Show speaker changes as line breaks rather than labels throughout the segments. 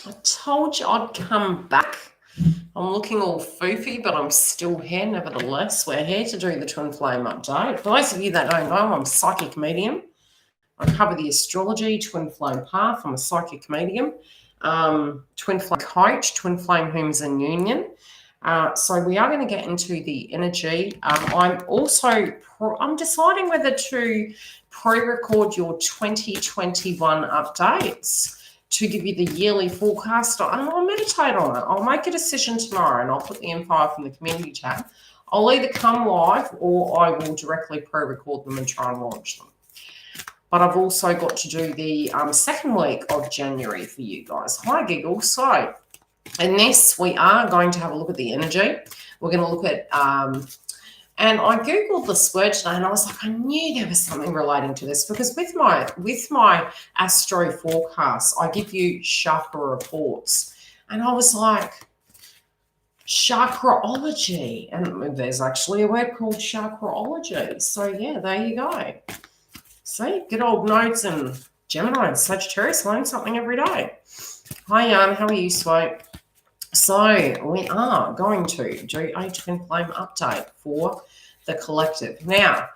I told you I'd come back. I'm looking all foofy, but I'm still here nevertheless. We're here to do the twin flame update. For those of you that don't know, I'm a psychic medium. I cover the astrology, twin flame path. I'm a psychic medium, twin flame coach, twin flame homes and union. So we are going to get into the energy. I'm deciding whether to pre-record your 2021 updates to give you the yearly forecast, and I'll meditate on it. I'll make a decision tomorrow, and I'll put the info up in the community tab. I'll either come live or I will directly pre-record them and try and launch them. But I've also got to do the second week of January for you guys. Hi, Giggle. So in this, we are going to have a look at the energy. We're going to look at, and I Googled this word today and I was like, I knew there was something relating to this because with my astro forecast, I give you chakra reports. And I was like, chakraology. And there's actually a word called chakraology. So yeah, there you go. See, good old nodes and Gemini and Sagittarius learn something every day. Hi, Jan. How are you, sweet? So we are going to do a twin flame update for the collective. Now,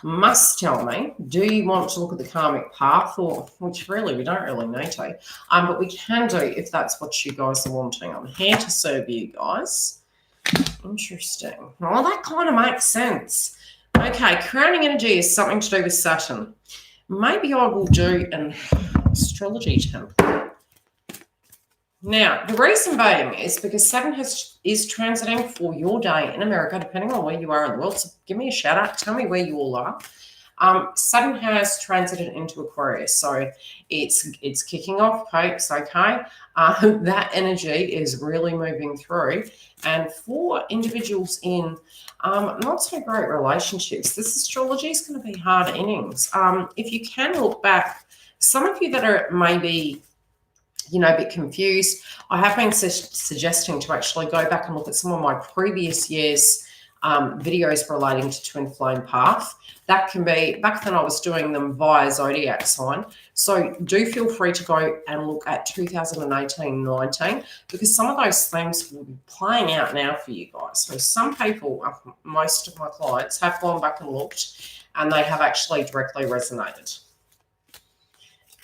must tell me, do you want to look at the karmic path, or which really we don't really need to, but we can do if that's what you guys are wanting. I'm here to serve you guys. Interesting. Well, that kind of makes sense. Okay, crowning energy is something to do with Saturn. Maybe I will do an astrology template. Now, the reason being is because Saturn is transiting for your day in America, depending on where you are in the world. So give me a shout out. Tell me where you all are. Saturn has transited into Aquarius. So it's kicking off pokes, okay? That energy is really moving through. And for individuals in not so great relationships, this astrology is going to be hard innings. If you can look back, some of you that are maybe a bit confused, I have been suggesting to actually go back and look at some of my previous years' videos relating to twin flame path. That can be, back then I was doing them via Zodiac sign. So do feel free to go and look at 2018-19, because some of those things will be playing out now for you guys. So some people, most of my clients, have gone back and looked, and they have actually directly resonated.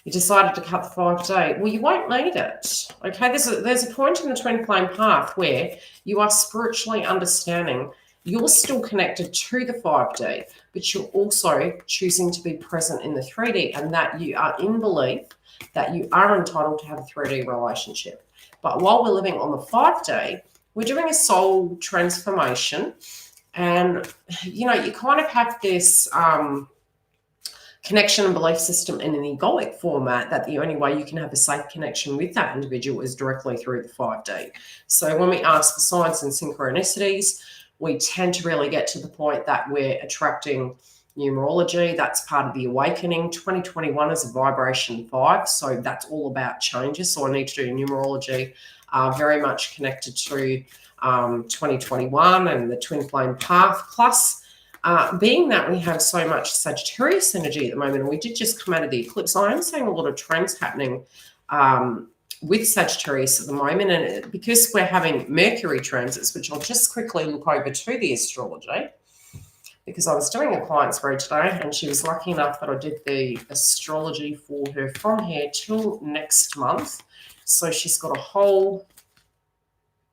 You decided to cut the 5D. Well, you won't need it. Okay, there's a point in the twin flame path where you are spiritually understanding you're still connected to the 5D, but you're also choosing to be present in the 3D, and that you are in belief that you are entitled to have a 3D relationship. But while we're living on the 5D, we're doing a soul transformation, and you kind of have this connection and belief system in an egoic format, that the only way you can have a safe connection with that individual is directly through the 5D. So when we ask for signs and synchronicities, we tend to really get to the point that we're attracting numerology. That's part of the awakening. 2021 is a vibration 5, so that's all about changes. So I need to do numerology very much connected to 2021 and the twin flame path. Plus, being that we have so much Sagittarius energy at the moment, and we did just come out of the eclipse, I am seeing a lot of trends happening with Sagittarius at the moment. And because we're having Mercury transits, which I'll just quickly look over to the astrology, because I was doing a client's read today, and she was lucky enough that I did the astrology for her from here till next month. So she's got a whole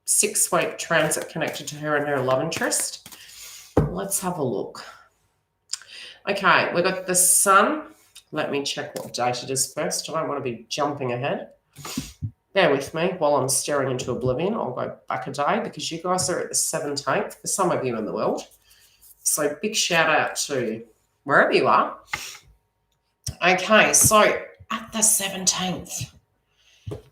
6-week transit connected to her and her love interest. Let's have a look. Okay, we've got the sun. Let me check what date it is first. I don't want to be jumping ahead. Bear with me while I'm staring into oblivion. I'll go back a day because you guys are at the 17th for some of you in the world. So big shout out to wherever you are. Okay, so at the 17th,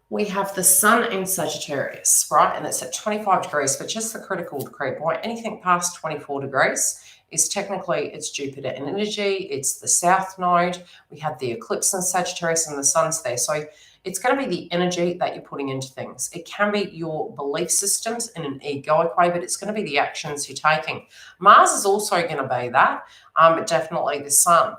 we have the sun in Sagittarius, right? And it's at 25 degrees, but just the critical degree point. Anything past 24 degrees is technically, it's Jupiter in energy. It's the south node. We have the eclipse in Sagittarius and the sun's there. So it's going to be the energy that you're putting into things. It can be your belief systems in an egoic way, but it's going to be the actions you're taking. Mars is also going to be that, but definitely the sun.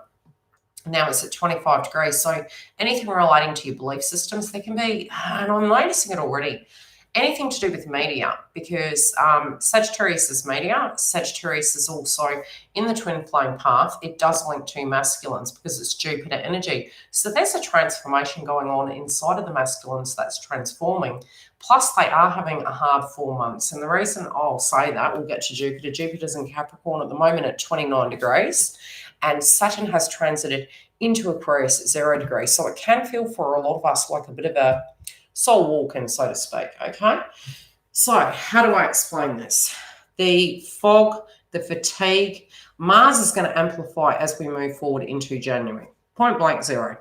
Now it's at 25 degrees. So anything relating to your belief systems, there can be, and I'm noticing it already, anything to do with media, because Sagittarius is media. Sagittarius is also in the twin flame path. It does link to masculines because it's Jupiter energy. So there's a transformation going on inside of the masculines that's transforming. Plus, they are having a hard 4 months. And the reason I'll say that, we'll get to Jupiter. Jupiter's in Capricorn at the moment at 29 degrees. And Saturn has transited into Aquarius at 0 degrees. So it can feel for a lot of us like a bit of a soul walking, so to speak, okay? So how do I explain this? The fog, the fatigue, Mars is going to amplify as we move forward into January. Point blank zero.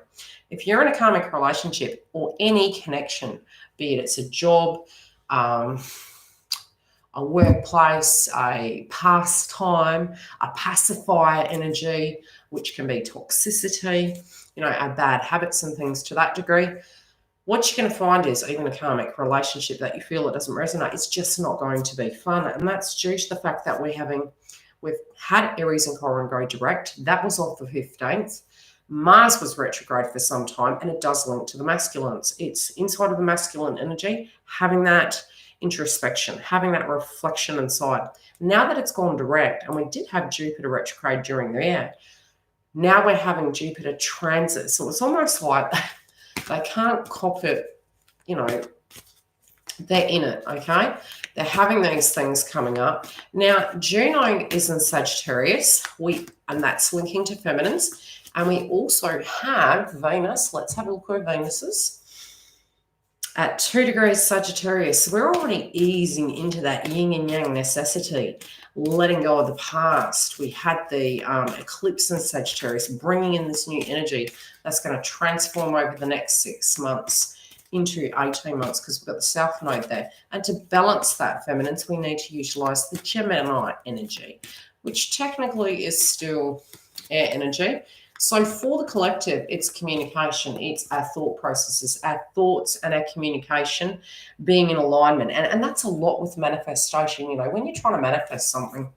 If you're in a karmic relationship or any connection, be it it's a job, a workplace, a pastime, a pacifier energy, which can be toxicity, our bad habits and things to that degree, what you're going to find is even a karmic relationship that you feel it doesn't resonate, it's just not going to be fun. And that's due to the fact that we've had Aries and Chiron go direct. That was off the 15th. Mars was retrograde for some time, and it does link to the masculines. It's inside of the masculine energy, having that introspection, having that reflection inside. Now that it's gone direct, and we did have Jupiter retrograde during the year, now we're having Jupiter transit. So it's almost like they can't cop it, they're in it, okay? They're having these things coming up. Now, Juno is in Sagittarius, and that's linking to feminines. And we also have Venus. Let's have a look at Venuses. At 2 degrees Sagittarius. So we're already easing into that yin and yang necessity, letting go of the past. We had the eclipse in Sagittarius, bringing in this new energy that's going to transform over the next 6 months into 18 months because we've got the South Node there. And to balance that feminines, we need to utilize the Gemini energy, which technically is still air energy. So for the collective, it's communication. It's our thought processes, our thoughts and our communication being in alignment. And that's a lot with manifestation. When you're trying to manifest something,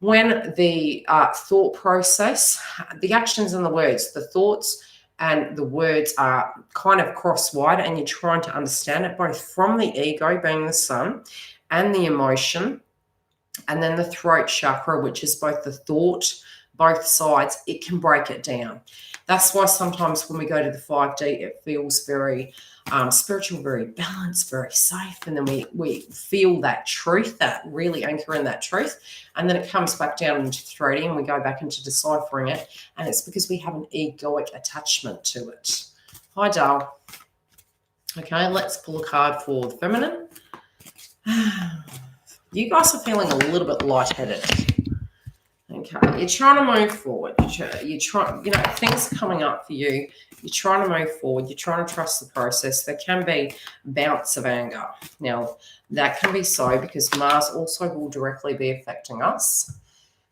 when the thought process, the actions and the words, the thoughts and the words are kind of cross-wide and you're trying to understand it both from the ego, being the sun, and the emotion, and then the throat chakra, which is both the thought, both sides, it can break it down. That's why sometimes when we go to the 5D, it feels very spiritual, very balanced, very safe. And then we feel that truth, that really anchor in that truth. And then it comes back down into 3D and we go back into deciphering it. And it's because we have an egoic attachment to it. Hi, Dal. Okay, let's pull a card for the feminine. You guys are feeling a little bit lightheaded. Okay, you're trying to move forward. You're trying, things are coming up for you. You're trying to move forward. You're trying to trust the process. There can be bouts of anger. Now, that can be so because Mars also will directly be affecting us.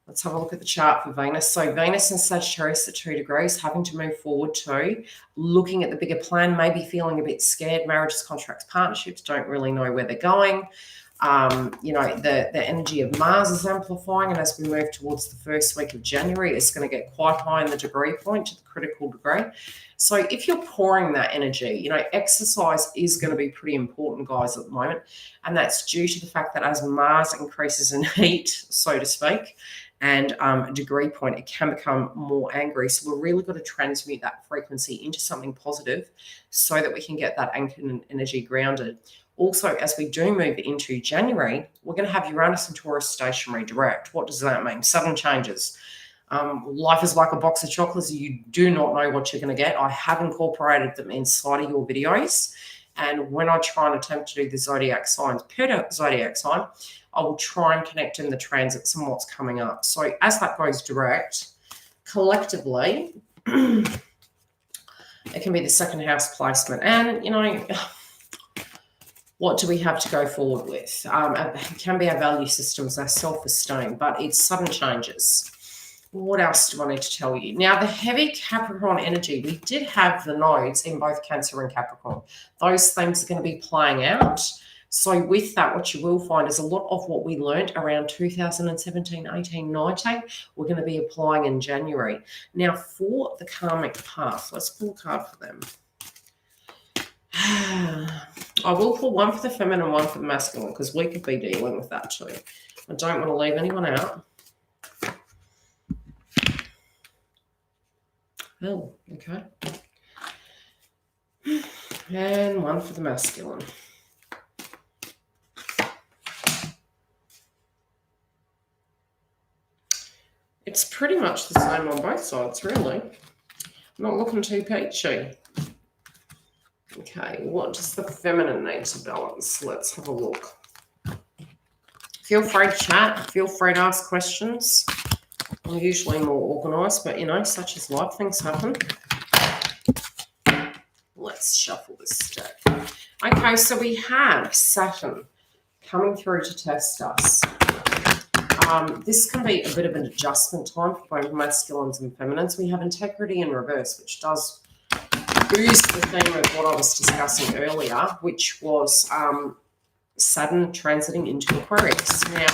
Let's have a look at the chart for Venus. So Venus and Sagittarius at 2 degrees, having to move forward too, looking at the bigger plan, maybe feeling a bit scared. Marriages, contracts, partnerships, don't really know where they're going. The energy of Mars is amplifying, and as we move towards the first week of January, it's going to get quite high in the degree point to the critical degree. So if you're pouring that energy, exercise is going to be pretty important, guys, at the moment, and that's due to the fact that as Mars increases in heat, so to speak, and degree point, it can become more angry. So we're really got to transmute that frequency into something positive so that we can get that anchored energy grounded. Also, as we do move into January, we're going to have Uranus and Taurus stationary direct. What does that mean? Sudden changes. Life is like a box of chocolates. You do not know what you're going to get. I have incorporated them inside of your videos. And when I try and attempt to do the zodiac signs per zodiac sign, I will try and connect in the transits and what's coming up. So as that goes direct, collectively, it can be the second house placement. And, what do we have to go forward with? It can be our value systems, our self-esteem, but it's sudden changes. What else do I need to tell you? Now, the heavy Capricorn energy, we did have the nodes in both Cancer and Capricorn. Those things are going to be playing out. So with that, what you will find is a lot of what we learnt around 2017, 18, 19, we're going to be applying in January. Now, for the karmic path, let's pull a card for them. I will pull one for the feminine and one for the masculine because we could be dealing with that too. I don't want to leave anyone out. Oh, okay. And one for the masculine. It's pretty much the same on both sides, really. I'm not looking too peachy. Okay, what does the feminine need to balance? Let's have a look. Feel free to chat. Feel free to ask questions. I'm usually more organised, but, you know, such is life. Things happen. Let's shuffle this deck. Okay, so we have Saturn coming through to test us. This can be a bit of an adjustment time for both masculines and feminines. We have integrity in reverse, which does boost the theme of what I was discussing earlier, which was Saturn transiting into Aquarius. Now,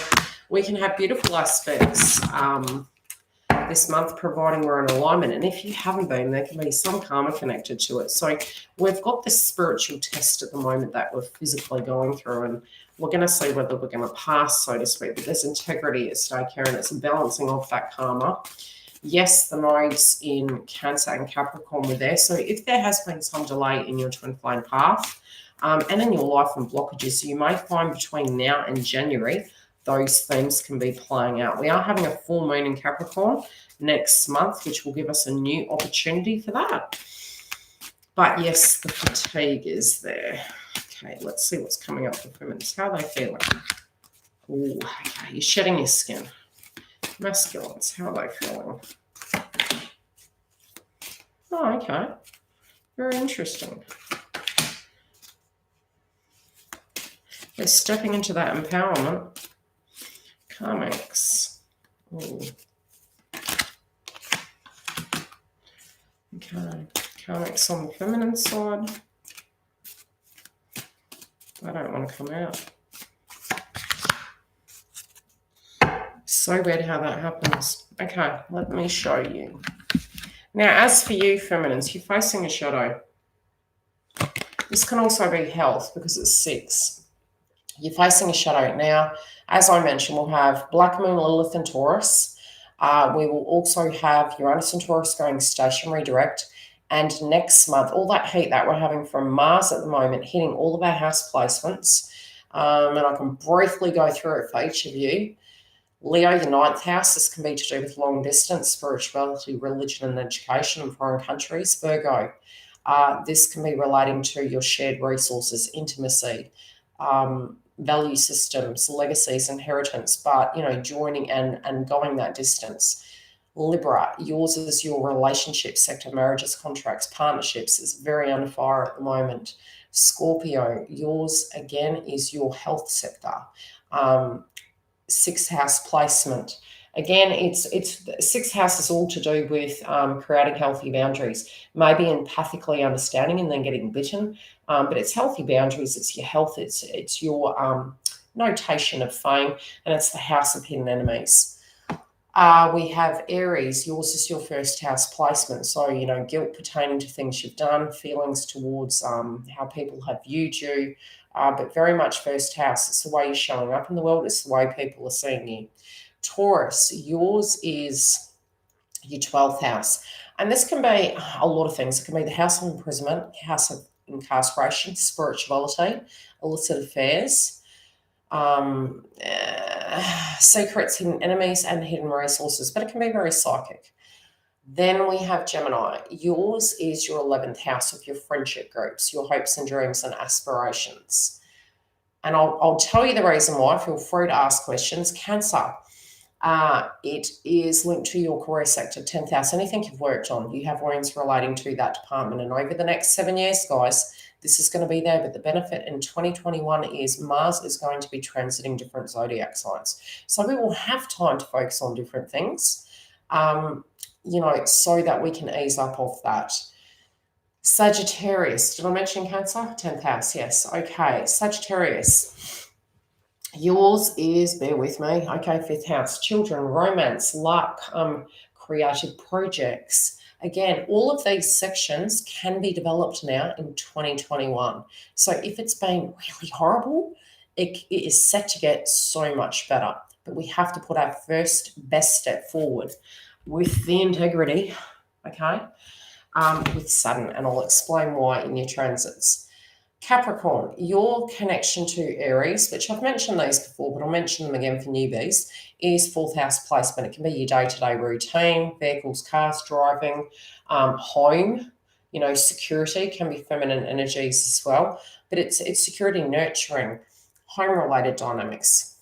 we can have beautiful aspects this month, providing we're in alignment. And if you haven't been, there can be some karma connected to it. So we've got this spiritual test at the moment that we're physically going through, and we're going to see whether we're going to pass, so to speak. But there's integrity at stake here, and it's a balancing of that karma. Yes, the nodes in Cancer and Capricorn were there. So if there has been some delay in your twin flame path and in your life and blockages, you may find between now and January, those themes can be playing out. We are having a full moon in Capricorn next month, which will give us a new opportunity for that. But yes, the fatigue is there. Okay, let's see what's coming up for feminists. How are they feeling? Ooh, okay, you're shedding your skin. Masculines, how are they feeling? Oh, okay. Very interesting. They're stepping into that empowerment. Karmics. Ooh. Okay. Karmics on the feminine side. I don't want to come out. So weird how that happens. Okay, let me show you. Now, as for you, feminines, you're facing a shadow. This can also be health because it's 6. You're facing a shadow. Now, as I mentioned, we'll have Black Moon, Lilith, and Taurus. We will also have Uranus and Taurus going stationary direct. And next month, all that heat that we're having from Mars at the moment, hitting all of our house placements. And I can briefly go through it for each of you. Leo, your 9th house, this can be to do with long distance, spirituality, religion, and education in foreign countries. Virgo, this can be relating to your shared resources, intimacy, value systems, legacies, inheritance, but, you know, joining and going that distance. Libra, yours is your relationship sector, marriages, contracts, partnerships is very on fire at the moment. Scorpio, yours again is your health sector. 6th house placement. Again, it's 6th house is all to do with creating healthy boundaries, maybe empathically understanding and then getting bitten. But it's healthy boundaries. It's your health. It's your notation of fame, and it's the house of hidden enemies. We have Aries. Yours is your 1st house placement. So, you know, guilt pertaining to things you've done, feelings towards how people have viewed you, but very much 1st house. It's the way you're showing up in the world. It's the way people are seeing you. Taurus, yours is your 12th house. And this can be a lot of things. It can be the house of imprisonment, house of incarceration, spirituality, illicit affairs, secrets, hidden enemies, and hidden resources. But it can be very psychic. Then we have Gemini. Yours is your 11th house of your friendship groups, your hopes and dreams and aspirations. And I'll tell you the reason why. Feel free to ask questions. Cancer. It is linked to your career sector, 10th house. Anything you've worked on, you have wounds relating to that department. And over the next 7 years, guys, this is going to be there. But the benefit in 2021 is Mars is going to be transiting different zodiac signs. So we will have time to focus on different things, you know, so that we can ease up off that. Sagittarius. Did I mention Cancer? 10th house. Yes. Okay. Sagittarius. Yours is, bear with me. Okay. 5th house. Children, romance, luck, creative projects. Again, all of these sections can be developed now in 2021. So if it's been really horrible, it is set to get so much better. But we have to put our first best step forward with the integrity, okay, with Saturn. And I'll explain why in your transits. Capricorn, your connection to Aries, which I've mentioned these before, but I'll mention them again for newbies, is 4th house placement. It can be your day-to-day routine, vehicles, cars, driving, home, security can be feminine energies as well, but it's security, nurturing, home-related dynamics.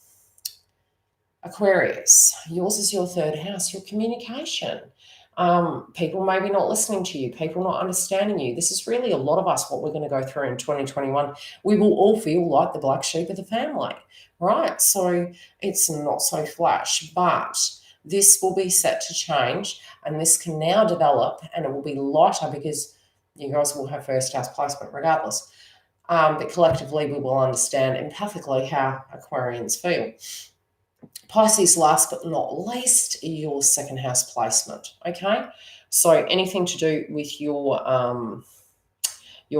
Aquarius, yours is your 3rd house, your communication. People maybe not listening to you, people not understanding you. This is really a lot of us, what we're going to go through in 2021. We will all feel like the black sheep of the family, right? So it's not so flash, but this will be set to change, and this can now develop, and it will be lighter because you guys will have 1st house placement regardless. But collectively, we will understand empathically how Aquarians feel. Pisces, last but not least, your 2nd house placement, okay? So anything to do with your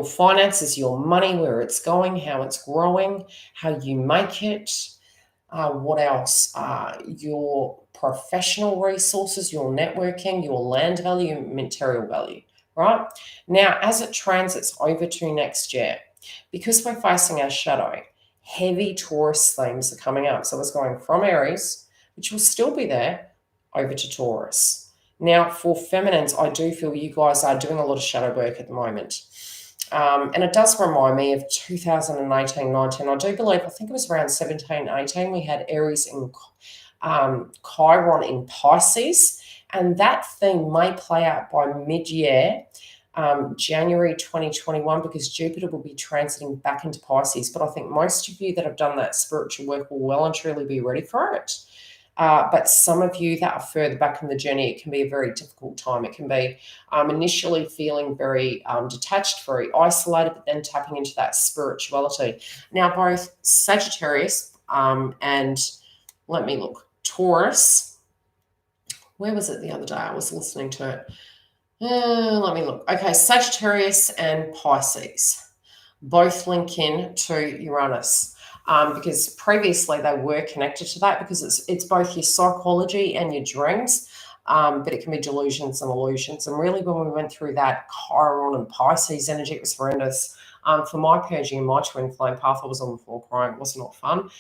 finances, your money, where it's going, how it's growing, how you make it, what else? Your professional resources, your networking, your land value, material value, right? Now, as it transits over to next year, because we're facing our shadow, heavy Taurus themes are coming up. So it's going from Aries, which will still be there, over to Taurus. Now, for feminines, I do feel you guys are doing a lot of shadow work at the moment. And it does remind me of 2018-19. I think it was around 17-18, we had Aries in Chiron in Pisces, and that theme may play out by mid-year, January 2021, because Jupiter will be transiting back into Pisces. But I think most of you that have done that spiritual work will well and truly be ready for it. But some of you that are further back in the journey, it can be a very difficult time. It can be initially feeling very detached, very isolated, but then tapping into that spirituality. Now, both Sagittarius and, let me look, Taurus, where was it the other day? I was listening to it. Let me look. Okay, Sagittarius and Pisces both link in to Uranus, because previously they were connected to that, because it's both your psychology and your dreams, but it can be delusions and illusions. And really, when we went through that Chiron and Pisces energy, it was horrendous. For my purging and my twin flame path, I was on the floor crying. It was not fun.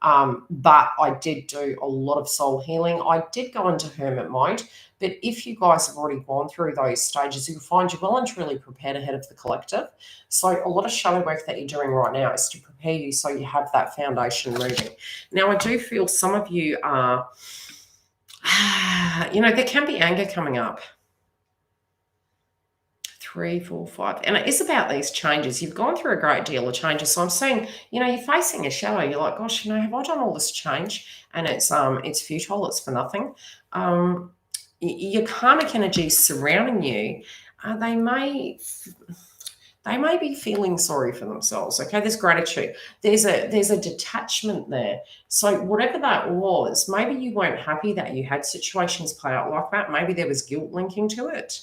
But I did do a lot of soul healing. I did go into hermit mode. But if you guys have already gone through those stages, you'll find you're well and truly prepared ahead of the collective. So a lot of shadow work that you're doing right now is to prepare you so you have that foundation moving. Now, I do feel some of you are, there can be anger coming up. 3, 4, 5. And it is about these changes. You've gone through a great deal of changes. So I'm saying, you're facing a shadow. You're like, gosh, have I done all this change? And it's futile. It's for nothing. Your karmic energies surrounding you, they may be feeling sorry for themselves. Okay, there's gratitude. There's a detachment there. So whatever that was, maybe you weren't happy that you had situations play out like that. Maybe there was guilt linking to it.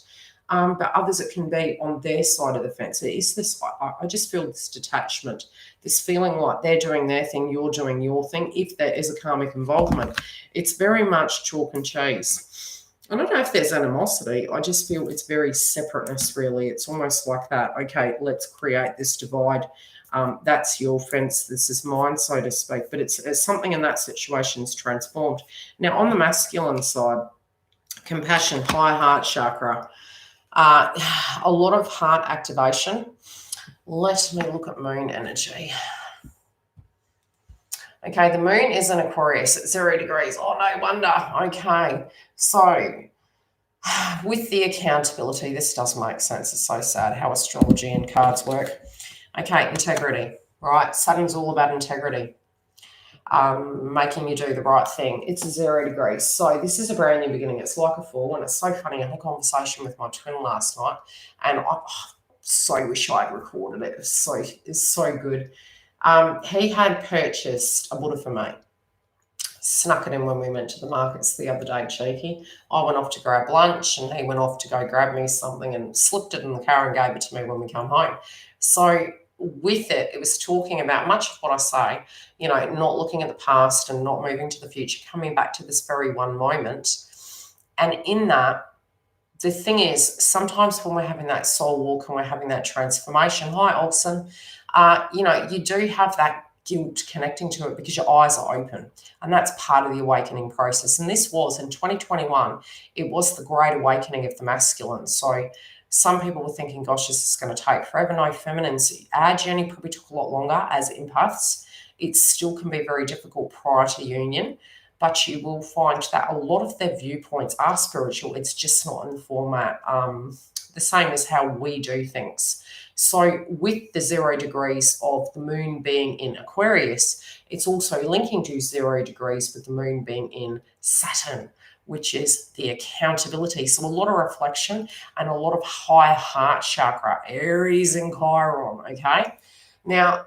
But others, it can be on their side of the fence. It is this, I just feel this detachment, this feeling like they're doing their thing, you're doing your thing. If there is a karmic involvement, it's very much chalk and cheese. I don't know if there's animosity. I just feel it's very separateness, really. It's almost like that, okay, let's create this divide. That's your fence, this is mine, so to speak. But it's something in that situation's transformed. Now, on the masculine side, compassion, high heart chakra, a lot of heart activation. Let me look at moon energy. Okay, the moon is in Aquarius at 0 degrees. Oh, no wonder. Okay, so with the accountability, this does make sense. It's so sad how astrology and cards work. Okay, integrity, right? Saturn's all about integrity, making you do the right thing. It's 0 degrees. So this is a brand new beginning. It's like a fall. And it's so funny. I had a conversation with my twin last night, and so wish I'd recorded it. It's so good. He had purchased a Buddha for me. Snuck it in when we went to the markets the other day, cheeky. I went off to grab lunch and he went off to go grab me something and slipped it in the car and gave it to me when we come home. So with it, it was talking about much of what I say, not looking at the past and not moving to the future, coming back to this very one moment. And in that, the thing is, sometimes when we're having that soul walk and we're having that transformation, hi, Olsen, you do have that guilt connecting to it because your eyes are open. And that's part of the awakening process. And this was in 2021, it was the great awakening of the masculine. So some people were thinking, gosh, this is going to take forever. No, feminines, our journey probably took a lot longer as empaths. It still can be very difficult prior to union, but you will find that a lot of their viewpoints are spiritual. It's just not in the format the same as how we do things. So with the 0 degrees of the moon being in Aquarius, it's also linking to 0 degrees with the moon being in Saturn, which is the accountability. So a lot of reflection and a lot of higher heart chakra, Aries and Chiron, okay? Now,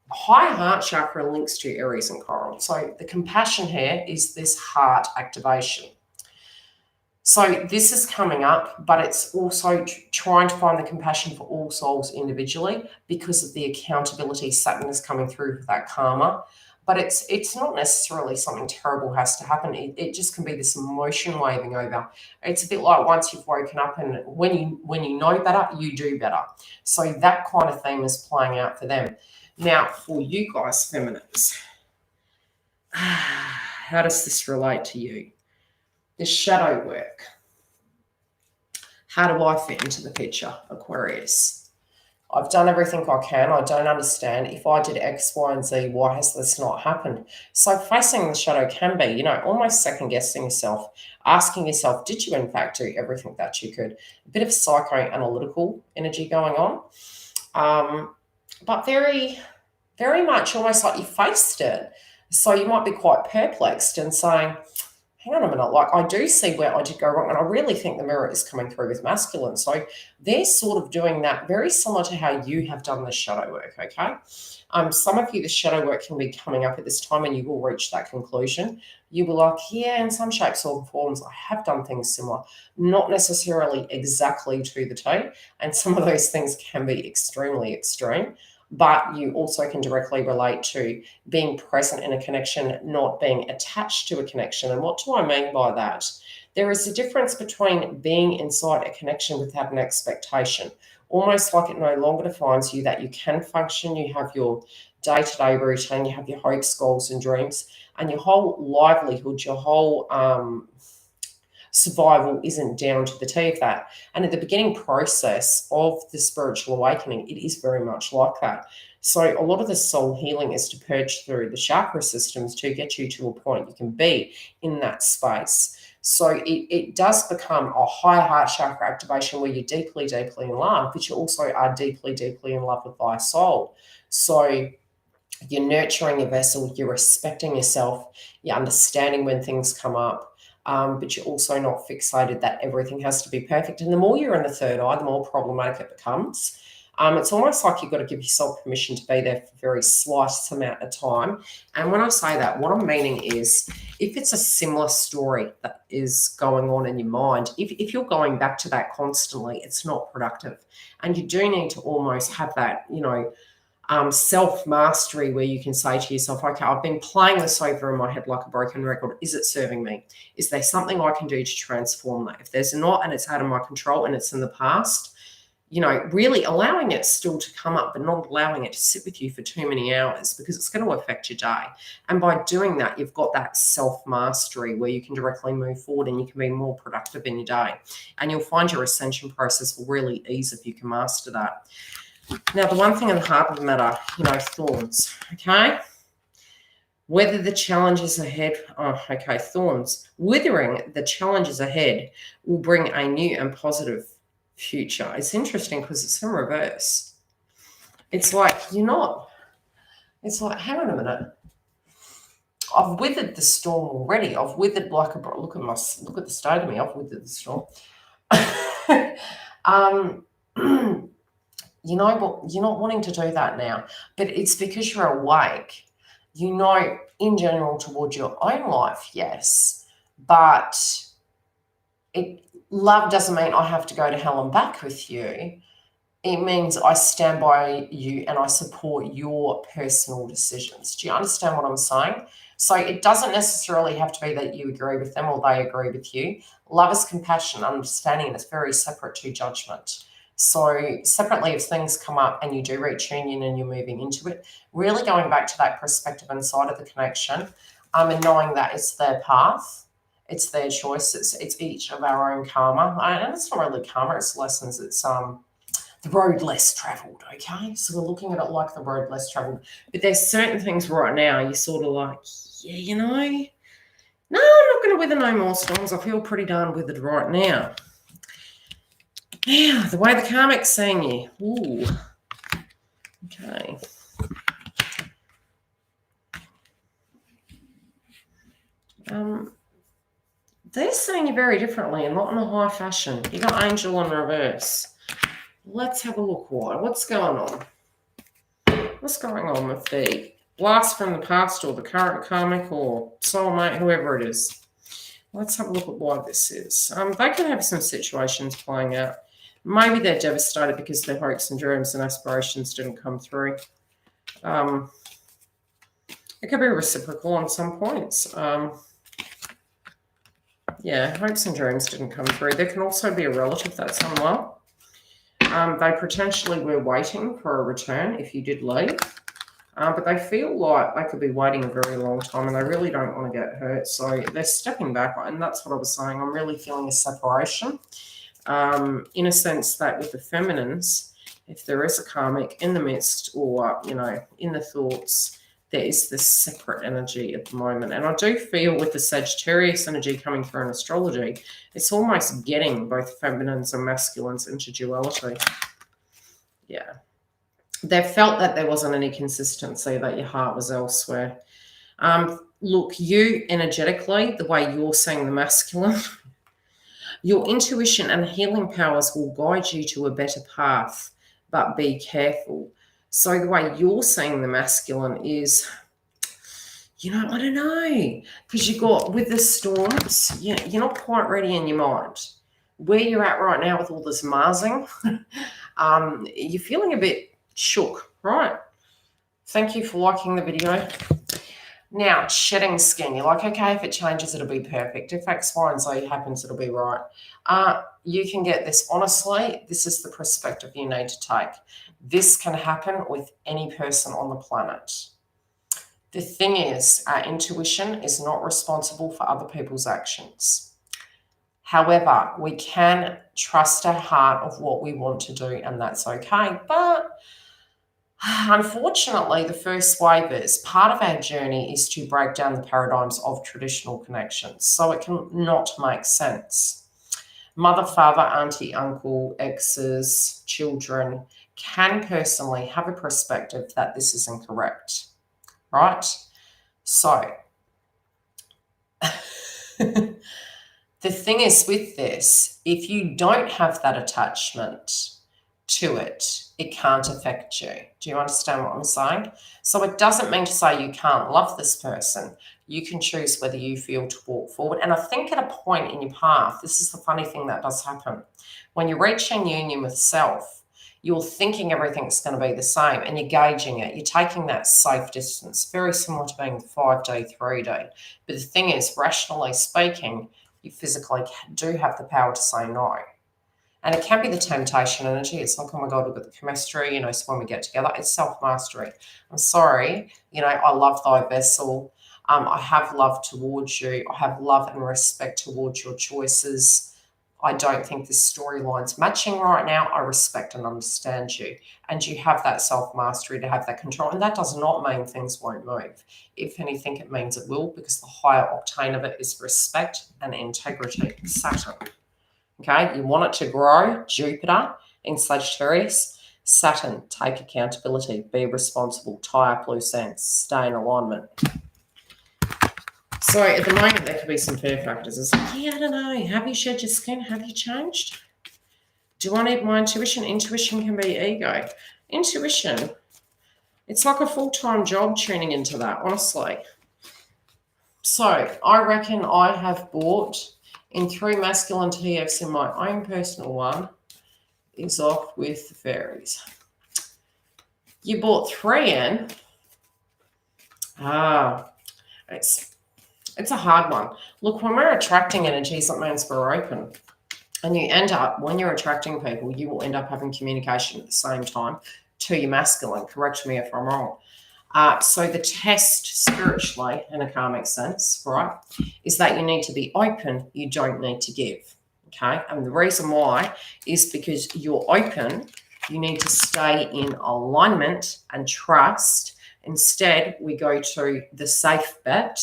high heart chakra links to Aries and Chiron. So the compassion here is this heart activation. So this is coming up, but it's also trying to find the compassion for all souls individually because of the accountability. Saturn is coming through with that karma. But it's not necessarily something terrible has to happen. It just can be this emotion waving over. It's a bit like once you've woken up and when you know better, you do better. So that kind of theme is playing out for them. Now, for you guys, feminines, how does this relate to you? The shadow work. How do I fit into the picture, Aquarius? I've done everything I can. I don't understand. If I did X, Y, and Z, why has this not happened? So facing the shadow can be, almost second-guessing yourself, asking yourself, did you in fact do everything that you could? A bit of psychoanalytical energy going on. But very, very much almost like you faced it. So you might be quite perplexed and saying, hang on a minute, like I do see where I did go wrong, and I really think the mirror is coming through with masculine. So they're sort of doing that very similar to how you have done the shadow work, okay? Some of you, the shadow work can be coming up at this time and you will reach that conclusion. You will like, yeah, in some shapes or forms, I have done things similar, not necessarily exactly to the T, and some of those things can be extremely extreme. But you also can directly relate to being present in a connection, not being attached to a connection. And what do I mean by that? There is a difference between being inside a connection without an expectation, almost like it no longer defines you, that you can function, you have your day-to-day routine, you have your hopes, goals, and dreams, and your whole livelihood, your whole survival isn't down to the T of that. And at the beginning process of the spiritual awakening, it is very much like that. So a lot of the soul healing is to purge through the chakra systems to get you to a point you can be in that space. So it does become a high heart chakra activation where you're deeply, deeply in love, but you also are deeply, deeply in love with thy soul. So you're nurturing your vessel, you're respecting yourself, you're understanding when things come up. But you're also not fixated that everything has to be perfect. And the more you're in the third eye, the more problematic it becomes. It's almost like you've got to give yourself permission to be there for a very slight amount of time. And when I say that, what I'm meaning is if it's a similar story that is going on in your mind, if you're going back to that constantly, it's not productive. And you do need to almost have that, self-mastery where you can say to yourself, okay, I've been playing this over in my head like a broken record. Is it serving me? Is there something I can do to transform that? If there's not and it's out of my control and it's in the past, really allowing it still to come up, but not allowing it to sit with you for too many hours because it's going to affect your day. And by doing that, you've got that self-mastery where you can directly move forward and you can be more productive in your day. And you'll find your ascension process will really ease if you can master that. Now, the one thing in the heart of the matter, thorns, okay? Whether the challenges ahead, thorns. Withering the challenges ahead will bring a new and positive future. It's interesting because it's in reverse. It's like it's like, hang on a minute. I've withered the storm already. I've withered like a, look at the state of me. I've withered the storm. You know what? You're not wanting to do that now, but it's because you're awake. You know, in general, towards your own life, yes, but love doesn't mean I have to go to hell and back with you. It means I stand by you and I support your personal decisions. Do you understand what I'm saying? So it doesn't necessarily have to be that you agree with them or they agree with you. Love is compassion, understanding, and it's very separate to judgment. So separately, if things come up and you do reach union and you're moving into it, really going back to that perspective inside of the connection, and knowing that it's their path, it's their choice, it's each of our own karma. And it's not really karma, it's lessons, it's the road less traveled, okay? So we're looking at it like the road less traveled. But there's certain things right now you're sort of like, yeah, you know, no, I'm not going to wither no more storms. I feel pretty darn withered right now. Now, the way the karmic's seeing you. Ooh. Okay. They're seeing you very differently and not in a high fashion. You got angel in reverse. Let's have a look. What's going on? What's going on with the blast from the past or the current karmic or soulmate, whoever it is? Let's have a look at why this is. They can have some situations playing out. Maybe they're devastated because their hopes and dreams and aspirations didn't come through. It could be reciprocal on some points. Yeah, hopes and dreams didn't come through. There can also be a relative that's unwell. They potentially were waiting for a return if you did leave. But they feel like they could be waiting a very long time and they really don't want to get hurt. So they're stepping back. And that's what I was saying. I'm really feeling a separation in a sense that with the feminines, if there is a karmic in the midst or, you know, in the thoughts, there is this separate energy at the moment. And I do feel with the Sagittarius energy coming through in astrology, it's almost getting both feminines and masculines into duality. Yeah. They felt that there wasn't any consistency, that your heart was elsewhere. Look, you energetically, the way you're seeing the masculine, your intuition and healing powers will guide you to a better path, but be careful. So the way you're seeing the masculine is, you know, I don't know, because you got with the storms, you're not quite ready in your mind. Where you're at right now with all this Marsing, you're feeling a bit shook, right? Thank you for liking the video. Now, shedding skin. You're like, okay, if it changes, it'll be perfect. If X, Y, and Z happens, it'll be right. You can get this. Honestly, this is the perspective you need to take. This can happen with any person on the planet. The thing is, our intuition is not responsible for other people's actions. However, we can trust our heart of what we want to do, and that's okay. But unfortunately, the first wave is part of our journey is to break down the paradigms of traditional connections. So it can not make sense. Mother, father, auntie, uncle, exes, children can personally have a perspective that this is incorrect, right? So the thing is with this, if you don't have that attachment to it, it can't affect you. Do you understand what I'm saying? So it doesn't mean to say you can't love this person. You can choose whether you feel to walk forward. And I think at a point in your path, this is the funny thing that does happen. When you're reaching union with self, you're thinking everything's going to be the same and you're gauging it. You're taking that safe distance, very similar to being 5D, 3D. But the thing is, rationally speaking, you physically do have the power to say no. And it can be the temptation energy. It's like, oh my God, we've got the chemistry, you know, so when we get together, it's self-mastery. I'm sorry, you know, I love thy vessel. I have love towards you. I have love and respect towards your choices. I don't think this storyline's matching right now. I respect and understand you. And you have that self-mastery to have that control. And that does not mean things won't move. If anything, it means it will, because the higher octane of it is respect and integrity. Saturn. Okay, you want it to grow. Jupiter in Sagittarius. Saturn, take accountability, be responsible, tie up loose ends, stay in alignment. So at the moment, there could be some fear factors. It's like, yeah, I don't know. Have you shed your skin? Have you changed? Do I need my intuition? Intuition can be ego. Intuition, it's like a full-time job tuning into that, honestly. So I reckon I have bought in 3 masculine TFs in my own personal one is off with the fairies. You bought 3 in. It's a hard one. Look, when we're attracting energies, that means we're open. And you end up, when you're attracting people, you will end up having communication at the same time to your masculine. Correct me if I'm wrong. So the test spiritually, in a karmic sense, right, is that you need to be open. You don't need to give. Okay. And the reason why is because you're open. You need to stay in alignment and trust. Instead, we go to the safe bet,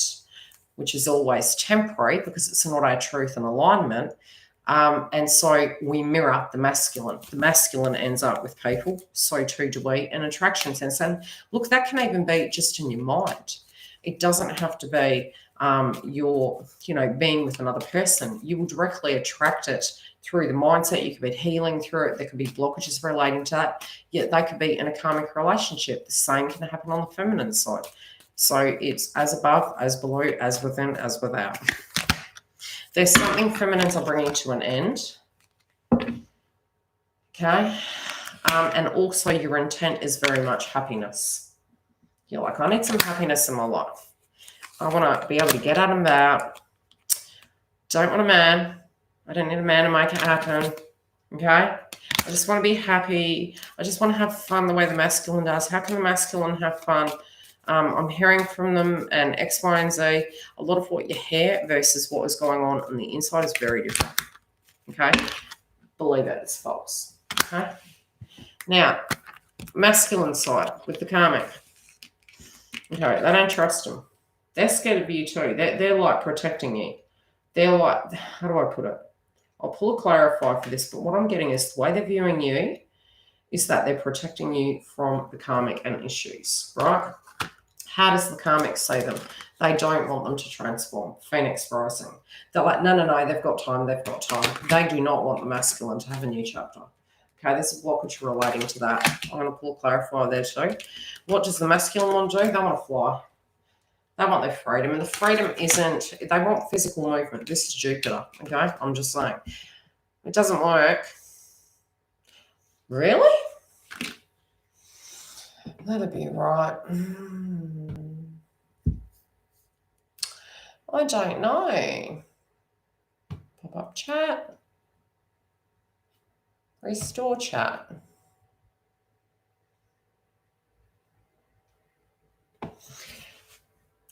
which is always temporary because it's not our truth and alignment. And so we mirror the masculine. The masculine ends up with people. So too do we in attraction sense. And look, that can even be just in your mind. It doesn't have to be being with another person. You will directly attract it through the mindset. You could be healing through it. There could be blockages relating to that. Yet they could be in a karmic relationship. The same can happen on the feminine side. So it's as above, as below, as within, as without. There's something feminines are bringing to an end. Okay. And also your intent is very much happiness. You're like, I need some happiness in my life. I want to be able to get out and about. Don't want a man. I don't need a man to make it happen. Okay. I just want to be happy. I just want to have fun the way the masculine does. How can the masculine have fun? I'm hearing from them and X, Y, and Z. A lot of what you hear versus what is going on the inside is very different. Okay? Believe it, it's false. Okay? Now, masculine side with the karmic. Okay, they don't trust them. They're scared of you too. They're like protecting you. They're like, how do I put it? I'll pull a clarify for this, but what I'm getting is the way they're viewing you is that they're protecting you from the karmic and issues, right? How does the karmic see them? They don't want them to transform. Phoenix rising. They're like, no, they've got time. They do not want the masculine to have a new chapter. Okay, there's a blockage relating to that. I'm going to pull a clarifier there too. What does the masculine want to do? They want to fly. They want their freedom. And the freedom isn't, they want physical movement. This is Jupiter, okay? I'm just saying. It doesn't work. Really? That'd be right. I don't know. Pop-up chat. Restore chat.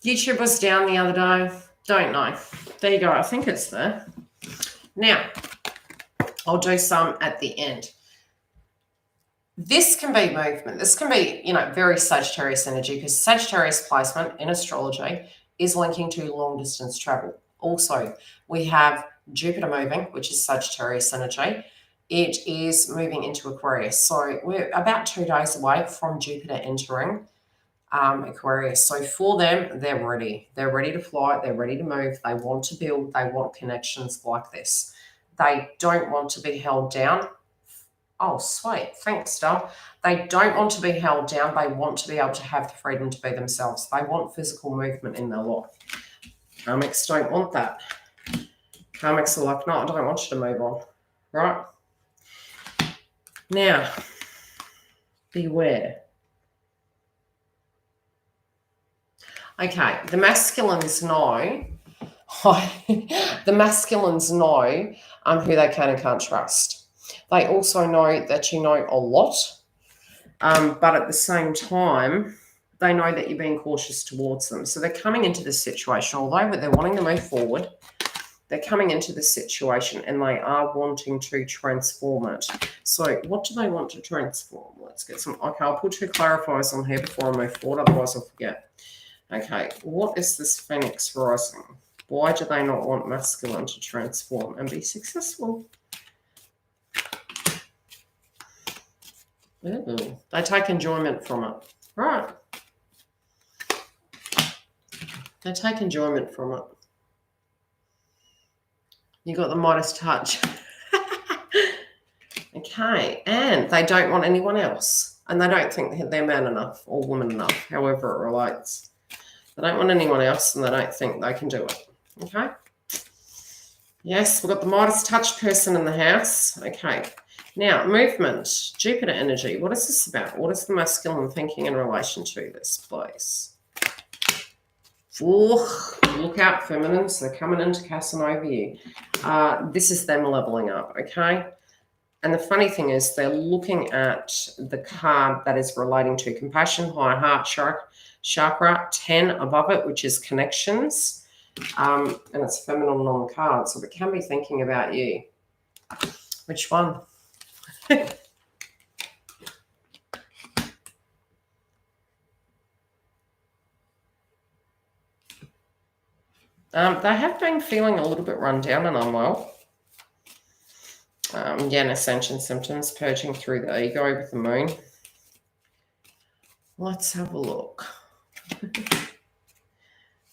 YouTube was down the other day. Don't know. There you go. I think it's there. Now, I'll do some at the end. This can be movement. This can be, very Sagittarius energy because Sagittarius placement in astrology is linking to long distance travel. Also, we have Jupiter moving, which is Sagittarius energy. It is moving into Aquarius. So we're about 2 days away from Jupiter entering Aquarius. So for them, they're ready. They're ready to fly. They're ready to move. They want to build. They want connections like this. They don't want to be held down. Oh, sweet. Thanks, Star. They don't want to be held down. They want to be able to have the freedom to be themselves. They want physical movement in their life. Karmics don't want that. Karmics are like, no, I don't want you to move on. Right? Now, beware. Okay, the masculines know. The masculines know who they can and can't trust. They also know that you know a lot, but at the same time, they know that you're being cautious towards them. So they're coming into this situation, although they're wanting to move forward, they're coming into this situation and they are wanting to transform it. So what do they want to transform? Let's get some. Okay, I'll put 2 clarifiers on here before I move forward, otherwise I'll forget. Okay, what is this Phoenix rising? Why do they not want masculine to transform and be successful? Ooh, they take enjoyment from it. Right. They take enjoyment from it. You got the Midas touch. Okay, and they don't want anyone else. And they don't think that they're man enough or woman enough, however it relates. They don't want anyone else and they don't think they can do it. Okay? Yes, we've got the Midas touch person in the house. Okay. Now, movement, Jupiter energy. What is this about? What is the masculine thinking in relation to this, please? Oh, look out, feminines. They're coming in to Casanova you. This is them leveling up, okay? And the funny thing is they're looking at the card that is relating to compassion, high heart chakra, 10 above it, which is connections. And it's feminine on the card, so it can be thinking about you. Which one? They have been feeling a little bit run down and unwell. Again, ascension symptoms, purging through the ego with the moon. Let's have a look.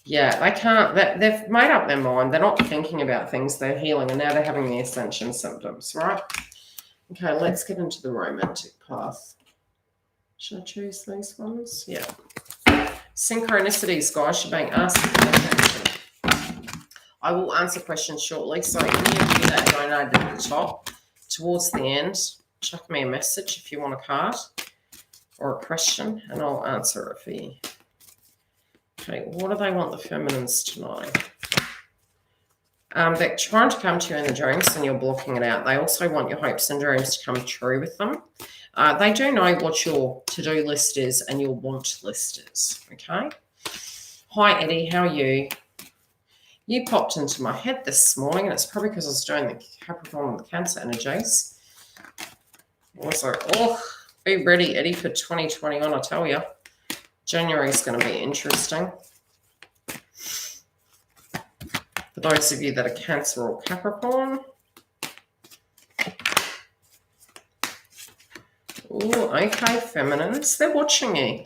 Yeah, they can't, they've made up their mind. They're not thinking about things, they're healing, and now they're having the ascension symptoms, right? Okay, let's get into the romantic path. Should I choose these ones? Yeah. Synchronicities, guys, you're being asked for attention. I will answer questions shortly, so any of you that donated at the top, towards the end, chuck me a message if you want a card or a question, and I'll answer it for you. Okay, what do they want the feminines to know? They're trying to come to you in the dreams and you're blocking it out. They also want your hopes and dreams to come true with them. They do know what your to-do list is and your want list is, okay? Hi, Eddie, how are you? You popped into my head this morning, and it's probably because I was doing the Capricorn and the Cancer energies. Also, be ready, Eddie, for 2021, I tell you. January is going to be interesting. For those of you that are Cancer or Capricorn. Oh, okay, feminines. They're watching you.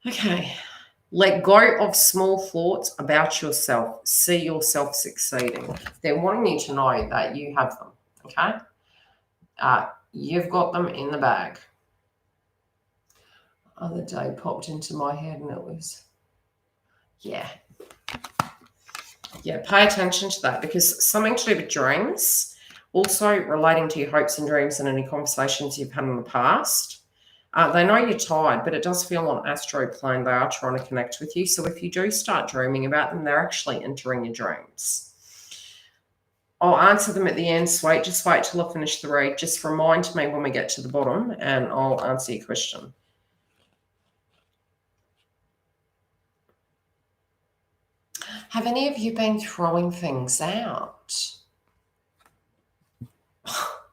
Okay. Let go of small thoughts about yourself. See yourself succeeding. They're wanting you to know that you have them, okay? You've got them in the bag. Other day popped into my head and it was, yeah, pay attention to that, because something to do with dreams, also relating to your hopes and dreams and any conversations you've had in the past. They know you're tired, but it does feel on astro plane they are trying to connect with you. So if you do start dreaming about them, they're actually entering your dreams. I'll answer them at the end. Just wait till I finish the read. Just remind me when we get to the bottom and I'll answer your question. Have any of you been throwing things out?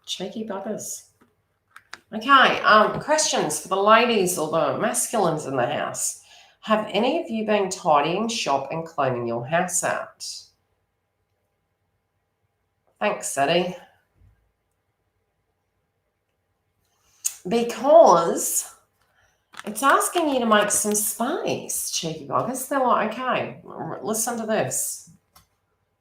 Cheeky buggers. Okay, questions for the ladies or the masculines in the house. Have any of you been tidying shop and cleaning your house out? Thanks, Eddie. Because it's asking you to make some space, cheeky buggers. They're like, okay, listen to this.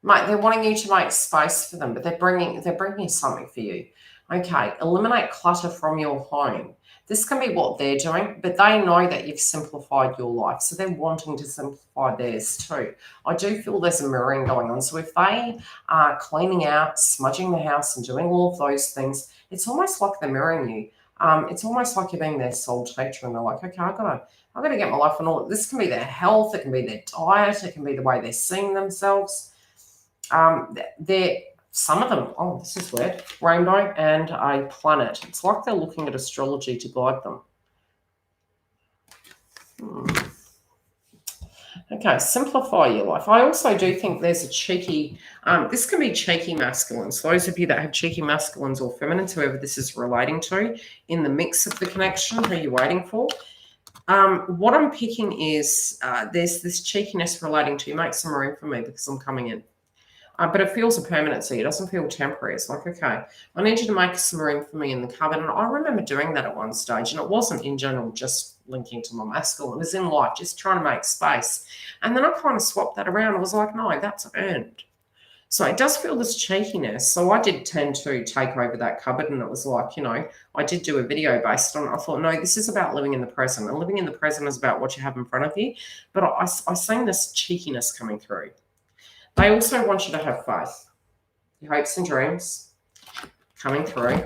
Mate, they're wanting you to make space for them, but they're bringing something for you. Okay, eliminate clutter from your home. This can be what they're doing, but they know that you've simplified your life, so they're wanting to simplify theirs too. I do feel there's a mirroring going on. So if they are cleaning out, smudging the house and doing all of those things, it's almost like they're mirroring you. It's almost like you're being their soul teacher and they're like, okay, I've got to get my life on all. This can be their health, it can be their diet, it can be the way they're seeing themselves. Some of them, oh, this is weird, rainbow and a planet. It's like they're looking at astrology to guide them. Okay, simplify your life. I also do think there's a cheeky, this can be cheeky masculines. Those of you that have cheeky masculines or feminines, whoever this is relating to, in the mix of the connection, who you're waiting for. What I'm picking is there's this cheekiness relating to, make some room for me because I'm coming in. But it feels a permanency. It doesn't feel temporary. It's like, okay, I need you to make some room for me in the cupboard. And I remember doing that at one stage. And it wasn't in general just linking to my masculine. It was in life, just trying to make space. And then I kind of swapped that around. I was like, no, that's earned. So it does feel this cheekiness. So I did tend to take over that cupboard, and it was like, I did do a video based on it. I thought, no, this is about living in the present. And living in the present is about what you have in front of you. But I seen this cheekiness coming through. They also want you to have faith. Your hopes and dreams coming through.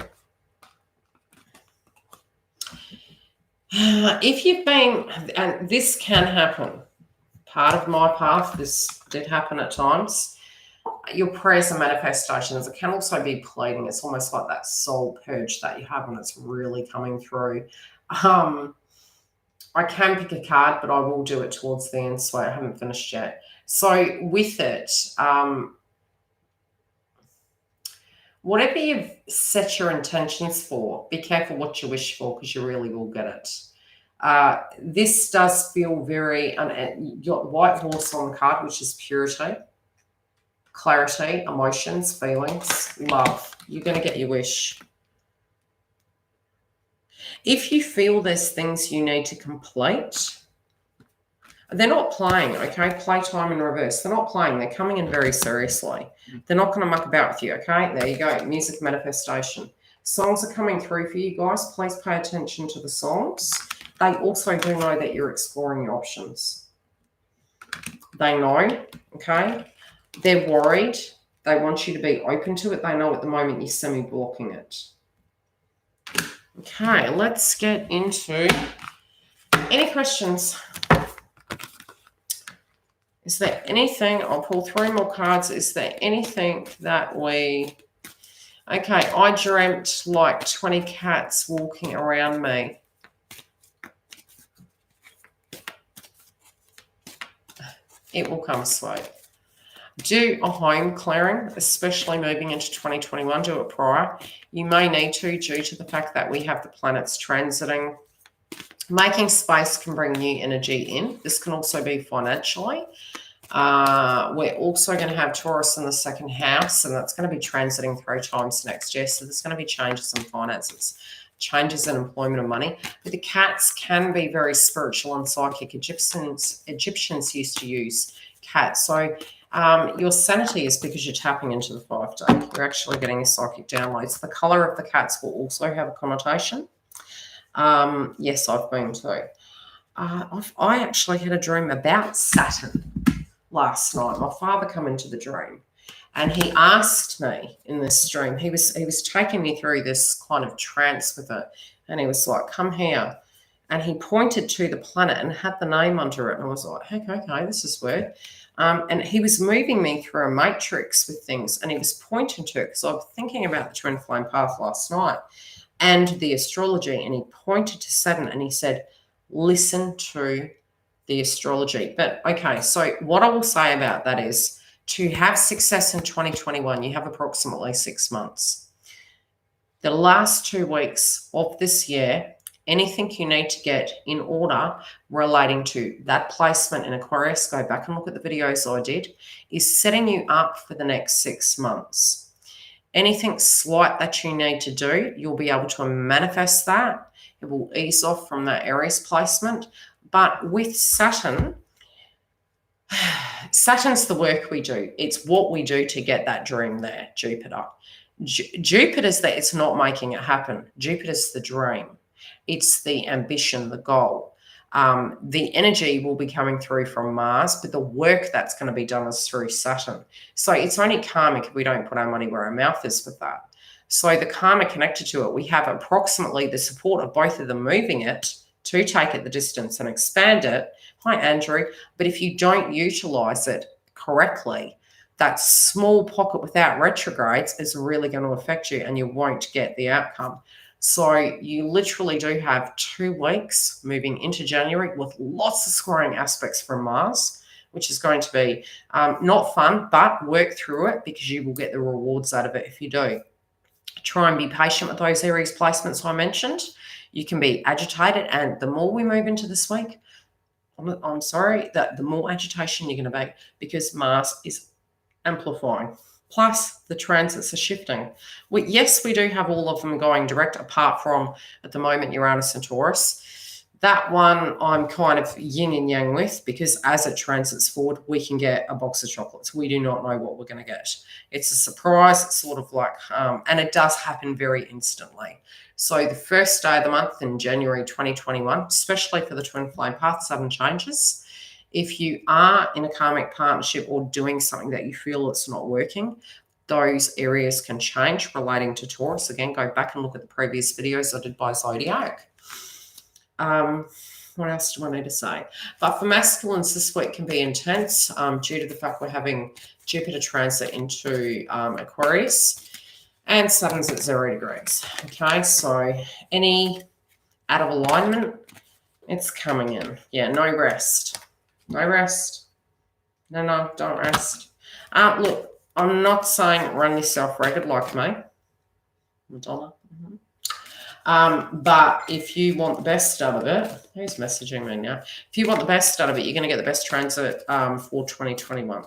If you've been, and this can happen, part of my path, this did happen at times, your prayers and manifestations, it can also be pleading. It's almost like that soul purge that you have, and it's really coming through. I can pick a card, but I will do it towards the end, so I haven't finished yet. So with it, whatever you've set your intentions for, be careful what you wish for, because you really will get it. This does feel very, you got white horse on the card, which is purity, clarity, emotions, feelings, love. You're going to get your wish. If you feel there's things you need to complete, they're not playing, okay? Playtime in reverse. They're not playing. They're coming in very seriously. They're not going to muck about with you, okay? There you go. Music manifestation. Songs are coming through for you guys. Please pay attention to the songs. They also do know that you're exploring your options. They know, okay? They're worried. They want you to be open to it. They know at the moment you're semi-blocking it. Okay, let's get into any questions. Is there anything, I'll pull 3 more cards. Is there anything that okay, I dreamt like 20 cats walking around me. It will come sweet. Do a home clearing, especially moving into 2021. Do it prior. You may need to, due to the fact that we have the planets transiting. Making space can bring new energy in. This can also be financially. We're also going to have Taurus in the 2nd house, and that's going to be transiting 3 times next year. So there's going to be changes in finances, changes in employment and money. But the cats can be very spiritual and psychic. Egyptians used to use cats. So your sanity is because you're tapping into the 5D. You're actually getting a psychic downloads. The color of the cats will also have a connotation. Yes, I've been too. I actually had a dream about Saturn last night. My father came into the dream, and he asked me in this dream. He was taking me through this kind of trance with it, and he was like, "Come here," and he pointed to the planet and had the name under it, and I was like, "Okay, this is weird." And he was moving me through a matrix with things, and he was pointing to it because I was thinking about the twin flame path last night and the astrology, and he pointed to Saturn and he said, listen to the astrology. But okay, so what I will say about that is, to have success in 2021, you have approximately 6 months. The last 2 weeks of this year, anything you need to get in order relating to that placement in Aquarius, go back and look at the videos I did, is setting you up for the next 6 months. Anything slight that you need to do, you'll be able to manifest that. It will ease off from that Aries placement. But with Saturn, Saturn's the work we do. It's what we do to get that dream there, Jupiter. Jupiter's that it's not making it happen. Jupiter's the dream. It's the ambition, the goal. The energy will be coming through from Mars, but the work that's going to be done is through Saturn. So it's only karmic if we don't put our money where our mouth is with that. So the karma connected to it, we have approximately the support of both of them moving it to take it the distance and expand it. Hi, Andrew. But if you don't utilize it correctly, that small pocket without retrogrades is really going to affect you, and you won't get the outcome. So you literally do have 2 weeks moving into January with lots of scoring aspects from Mars, which is going to be not fun, but work through it because you will get the rewards out of it if you do. Try and be patient with those Aries placements I mentioned. You can be agitated, and the more we move into this week, I'm sorry, that the more agitation you're going to be, because Mars is amplifying. Plus, the transits are shifting. Yes, we do have all of them going direct, apart from, at the moment, Uranus and Taurus. That one I'm kind of yin and yang with, because as it transits forward, we can get a box of chocolates. We do not know what we're going to get. It's a surprise. It's sort of like, and it does happen very instantly. So the first day of the month in January 2021, especially for the twin flame path, sudden changes. If you are in a karmic partnership or doing something that you feel it's not working, those areas can change relating to Taurus. Again, go back and look at the previous videos I did by Zodiac. What else do I need to say? But for masculines, this week can be intense due to the fact we're having Jupiter transit into Aquarius and Saturn's at 0 degrees. Okay, so any out of alignment, it's coming in. Yeah, no rest. No rest. No, don't rest. Look, I'm not saying run yourself ragged like me, Madonna. But if you want the best out of it, who's messaging me now? If you want the best out of it, you're going to get the best transit for 2021.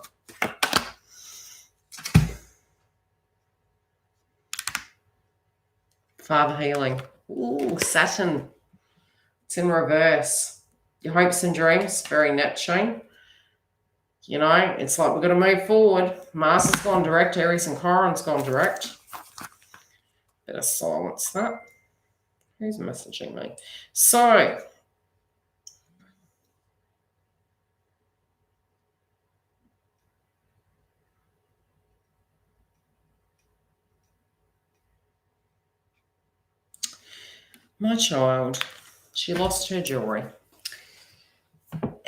Father healing. Ooh, Saturn. It's in reverse. Your hopes and dreams, very Neptune. You know, it's like we've got to move forward. Mars has gone direct. Aries and Chiron's gone direct. Better silence that. Who's messaging me? So, my child, she lost her jewelry.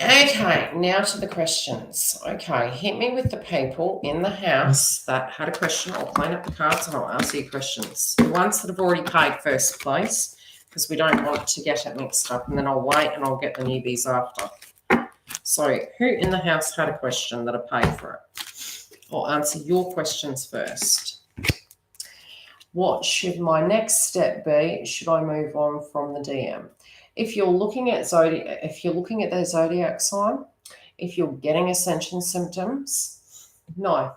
Okay, now to the questions. Okay, hit me with the people in the house that had a question. I'll clean up the cards and I'll answer your questions. The ones that have already paid first, please, because we don't want to get it mixed up, and then I'll wait and I'll get the newbies after. So who in the house had a question that I paid for it? I'll answer your questions first. What should my next step be? Should I move on from the DM? If you're looking at Zodiac, if you're looking at the Zodiac sign, if you're getting ascension symptoms, no.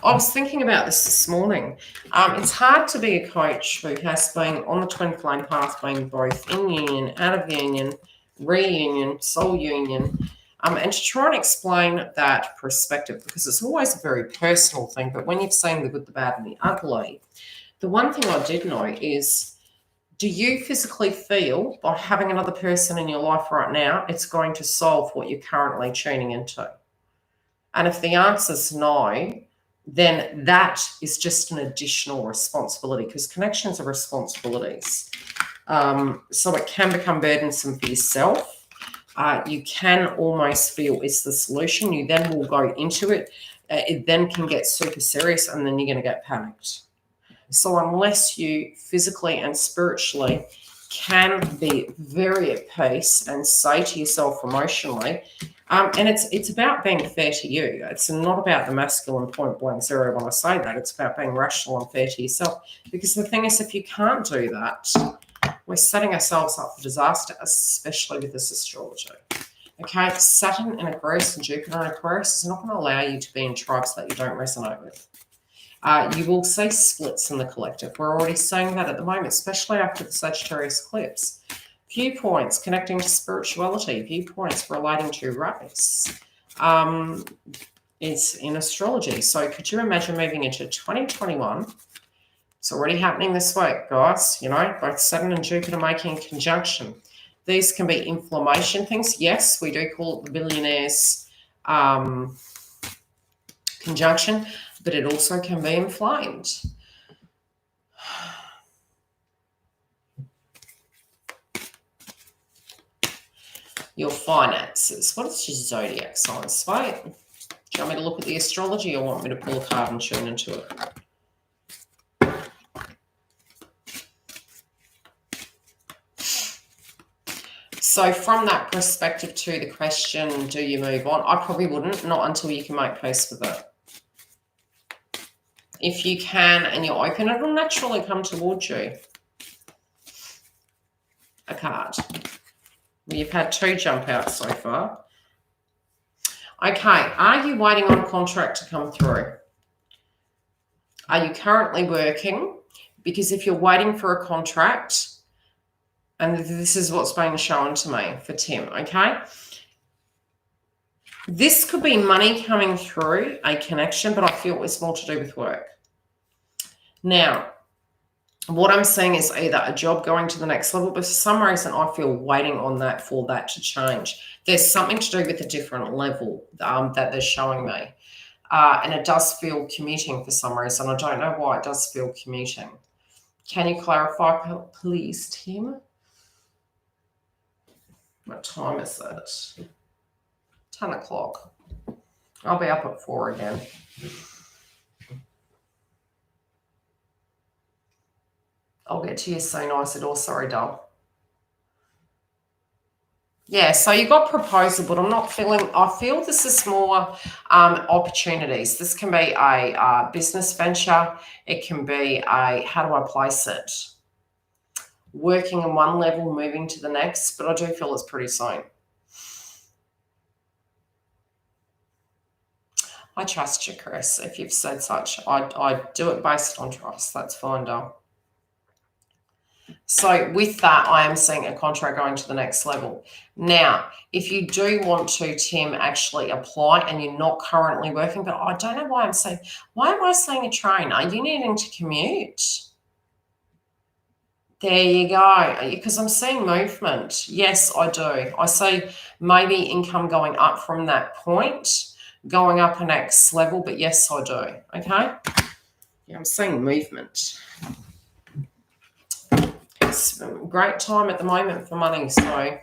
I was thinking about this morning. It's hard to be a coach who has been on the twin flame path, being both in union, out of union, reunion, soul union, and to try and explain that perspective, because it's always a very personal thing. But when you've seen the good, the bad, and the ugly, the one thing I did know is, do you physically feel by having another person in your life right now, it's going to solve what you're currently tuning into? And if the answer is no, then that is just an additional responsibility, because connections are responsibilities. So it can become burdensome for yourself. You can almost feel it's the solution. You then will go into it. It then can get super serious, and then you're going to get panicked. So unless you physically and spiritually can be very at peace and say to yourself emotionally, and it's about being fair to you. It's not about the masculine point blank zero when I say that. It's about being rational and fair to yourself. Because the thing is, if you can't do that, we're setting ourselves up for disaster, especially with this astrology. Okay, Saturn in Aquarius and Jupiter in Aquarius is not going to allow you to be in tribes that you don't resonate with. You will see splits in the collective. We're already seeing that at the moment, especially after the Sagittarius eclipse. Viewpoints connecting to spirituality, viewpoints relating to race. It's in astrology. So could you imagine moving into 2021? It's already happening this week, guys. You know, both Saturn and Jupiter making a conjunction. These can be inflammation things. Yes, we do call it the billionaire's conjunction, but it also can be inflamed. Your finances. What is your zodiac sign? Sweet. Do you want me to look at the astrology, or want me to pull a card and tune into it? So from that perspective to the question, do you move on? I probably wouldn't, not until you can make peace with it. If you can and you're open, it will naturally come towards you. A card. You've had 2 jump out so far. Okay, are you waiting on a contract to come through? Are you currently working? Because if you're waiting for a contract And this is what's being shown to me for Tim, okay? This could be money coming through, a connection, but I feel it's more to do with work. Now, what I'm seeing is either a job going to the next level, but for some reason I feel waiting on that for that to change. There's something to do with a different level that they're showing me. And it does feel commuting for some reason. I don't know why it does feel commuting. Can you clarify, please, Tim? What time is it? 10 o'clock. I'll be up at 4 again. I'll get to you soon, Isidore. Sorry, doll. Yeah, so you got proposal, but I'm not feeling, I feel this is more opportunities. This can be a business venture. It can be a, how do I place it? Working in one level, moving to the next, but I do feel it's pretty soon. I trust you, Chris. If you've said such, I do it based on trust. That's fine, doll. So with that, I am seeing a contract going to the next level. Now, if you do want to, Tim, actually apply and you're not currently working, but I don't know why I'm saying, why am I saying a train? Are you needing to commute? There you go. Because I'm seeing movement. Yes, I do. I see maybe income going up from that point, going up a next level, but yes, I do. Okay? Yeah, I'm seeing movement. It's a great time at the moment for money, so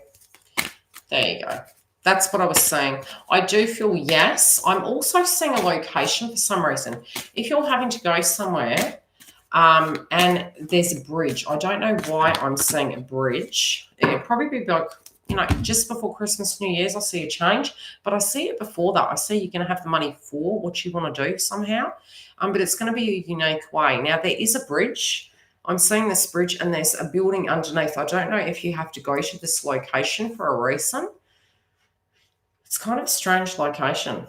there you go. That's what I was saying. I do feel yes. I'm also seeing a location for some reason. If you're having to go somewhere and there's a bridge, I don't know why I'm seeing a bridge. It'll probably be like, just before Christmas, New Year's, I see a change, but I see it before that. I see you're going to have the money for what you want to do somehow, but it's going to be a unique way. Now, there is a bridge. I'm seeing this bridge and there's a building underneath. I don't know if you have to go to this location for a reason. It's kind of a strange location.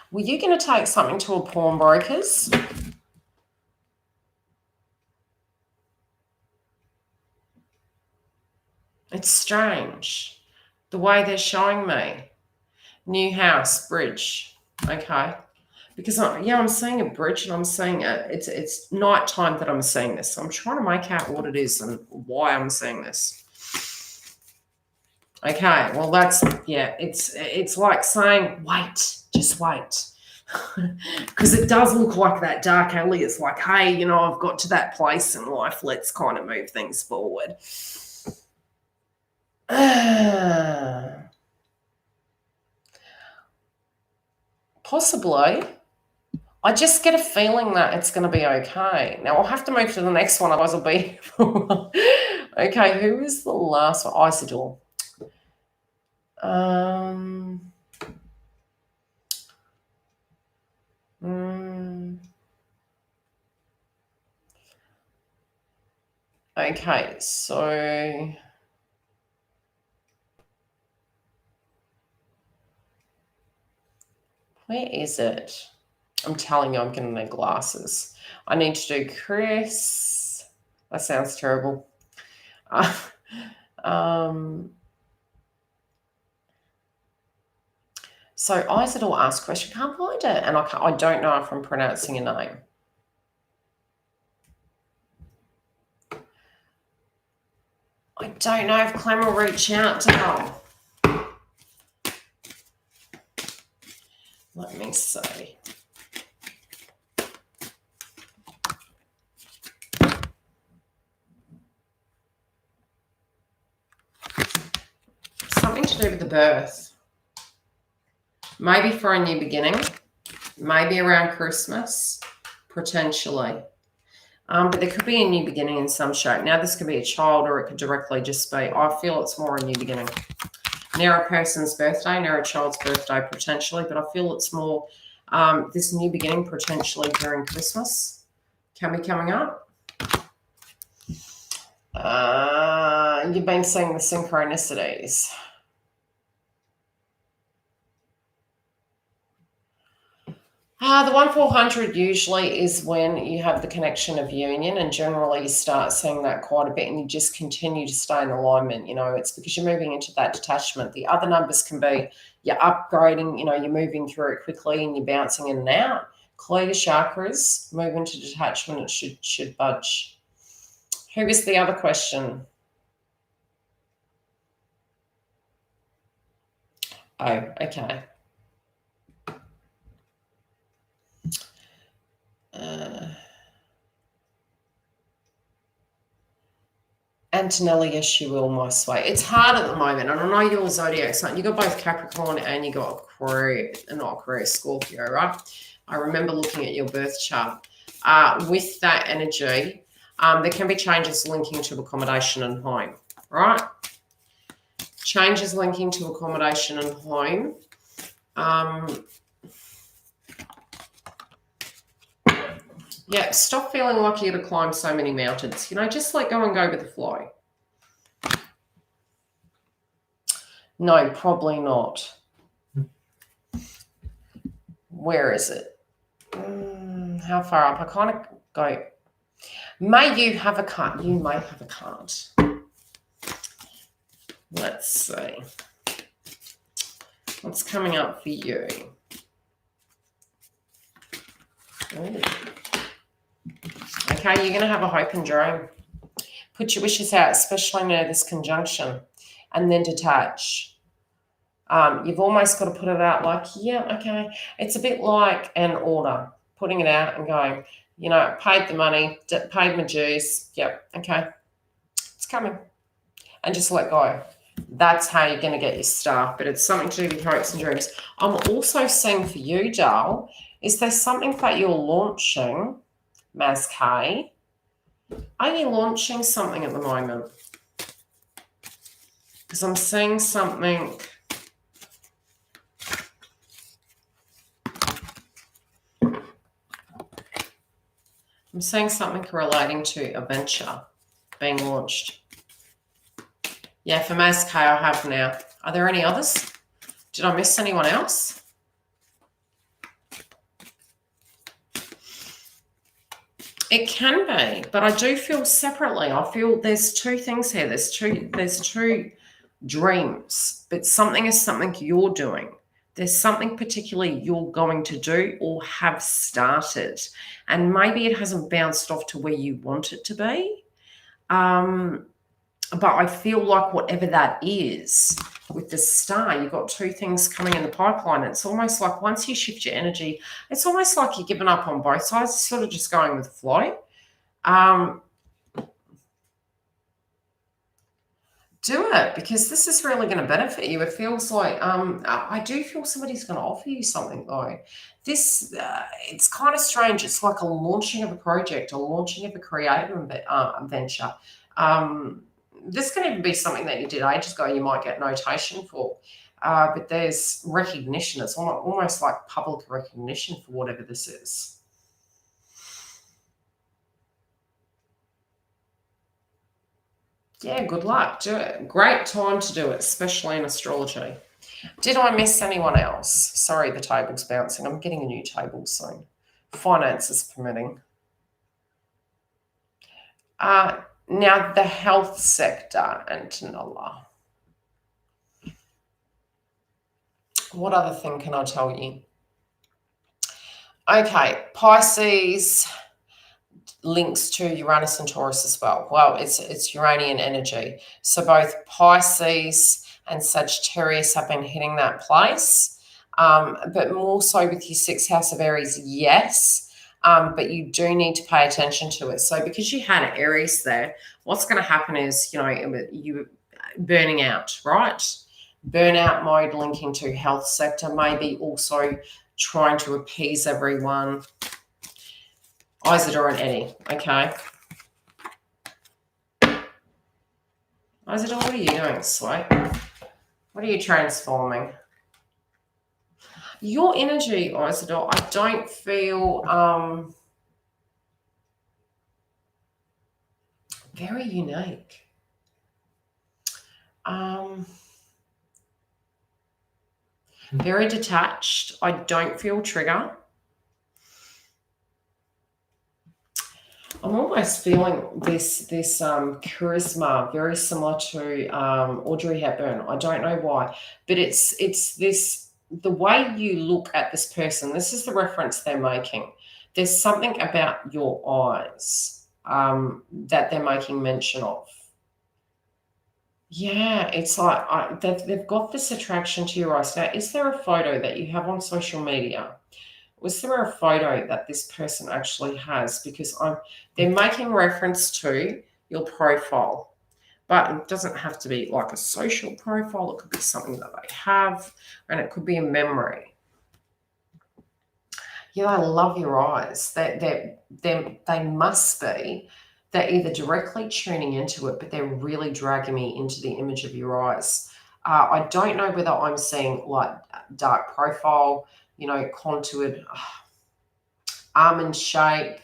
Were you going to take something to a pawnbroker's? It's strange. The way they're showing me. New house, bridge. Okay. Because, I'm seeing a bridge and I'm seeing it's nighttime that I'm seeing this. So I'm trying to make out what it is and why I'm seeing this. Okay, well, it's like saying, wait, just wait. Because it does look like that dark alley. It's like, hey, I've got to that place in life. Let's kind of move things forward. Possibly. I just get a feeling that it's going to be okay. Now, I'll have to move to the next one, otherwise I'll be... Okay, who is the last one? Isidore. Okay, so... Where is it? I'm telling you, I'm going to need glasses. I need to do Chris. That sounds terrible. So Isidore asked a question. Can't find it, and I don't know if I'm pronouncing your name. I don't know if Clem will reach out to her. Let me see. Something to do with the birth. Maybe for a new beginning. Maybe around Christmas, potentially. But there could be a new beginning in some shape. Now, this could be a child or it could directly just be, I feel it's more a new beginning. Near a person's birthday, near a child's birthday, potentially, but I feel it's more this new beginning potentially during Christmas can be coming up. You've been seeing the synchronicities. The 1-400 usually is when you have the connection of union, and generally you start seeing that quite a bit and you just continue to stay in alignment. It's because you're moving into that detachment. The other numbers can be you're upgrading, you're moving through it quickly and you're bouncing in and out. Clear your chakras, move into detachment, it should budge. Who is the other question? Oh, okay. Antonelli, yes, you will, my sway. It's hard at the moment. And I know you're Zodiac sign. You got both Capricorn and you got Aquarius, not Aquarius, Scorpio, right? I remember looking at your birth chart. With that energy, there can be changes linking to accommodation and home, right? Changes linking to accommodation and home. Yeah, stop feeling like you got to climb so many mountains. Just let go and go with the flow. No, probably not. Where is it? How far up? I kind of go. May you have a card? You may have a card. Let's see. What's coming up for you? Ooh. Okay, you're going to have a hope and dream. Put your wishes out, especially near this conjunction, and then detach. You've almost got to put it out like, yeah, okay. It's a bit like an order, putting it out and going, paid the money, paid my dues. Yep, okay. It's coming. And just let go. That's how you're going to get your stuff, but it's something to do with hopes and dreams. I'm also seeing for you, Dal, is there something that you're launching, Maz K? Are you launching something at the moment? Because I'm seeing something. I'm seeing something relating to a venture being launched. Yeah, for Maz K, I have now. Are there any others? Did I miss anyone else? It can be, but I do feel separately. I feel there's two things here. There's two dreams, but something is something you're doing. There's something particularly you're going to do or have started, and maybe it hasn't bounced off to where you want it to be. But I feel like whatever that is, with the star, you've got two things coming in the pipeline. It's almost like once you shift your energy, it's almost like you're giving up on both sides, sort of just going with the flow. Do it, because this is really going to benefit you. It feels like I do feel somebody's going to offer you something though. This it's kind of strange. It's like a launching of a project, a launching of a creative venture. This can even be something that you did ages ago. You might get notation for, but there's recognition. It's almost like public recognition for whatever this is. Yeah, good luck. Do it. Great time to do it, especially in astrology. Did I miss anyone else? Sorry, the table's bouncing. I'm getting a new table soon. Finances permitting. Now, the health sector, Antonella. What other thing can I tell you? Okay, Pisces links to Uranus and Taurus as well. Well, it's Uranian energy. So both Pisces and Sagittarius have been hitting that place, but more so with your sixth house of Aries, yes. But you do need to pay attention to it. So because you had Aries there, what's going to happen is, you burning out, right? Burnout mode linking to health sector, maybe also trying to appease everyone. Isidore and Eddie, okay. Isidore, what are you doing, sweet? What are you transforming? Your energy, Isidore, I don't feel very unique. Very detached. I don't feel trigger. I'm almost feeling this charisma very similar to Audrey Hepburn. I don't know why, but it's this the way you look at this person. This is the reference they're making. There's something about your eyes that they're making mention of. Yeah, it's like they've got this attraction to your eyes. Now, is there a photo that you have on social media? Was there a photo that this person actually has? Because they're making reference to your profile, but it doesn't have to be like a social profile. It could be something that they have, and it could be a memory. Yeah, I love your eyes. They must be. They're either directly tuning into it, but they're really dragging me into the image of your eyes. I don't know whether I'm seeing like dark profile, contoured almond shape,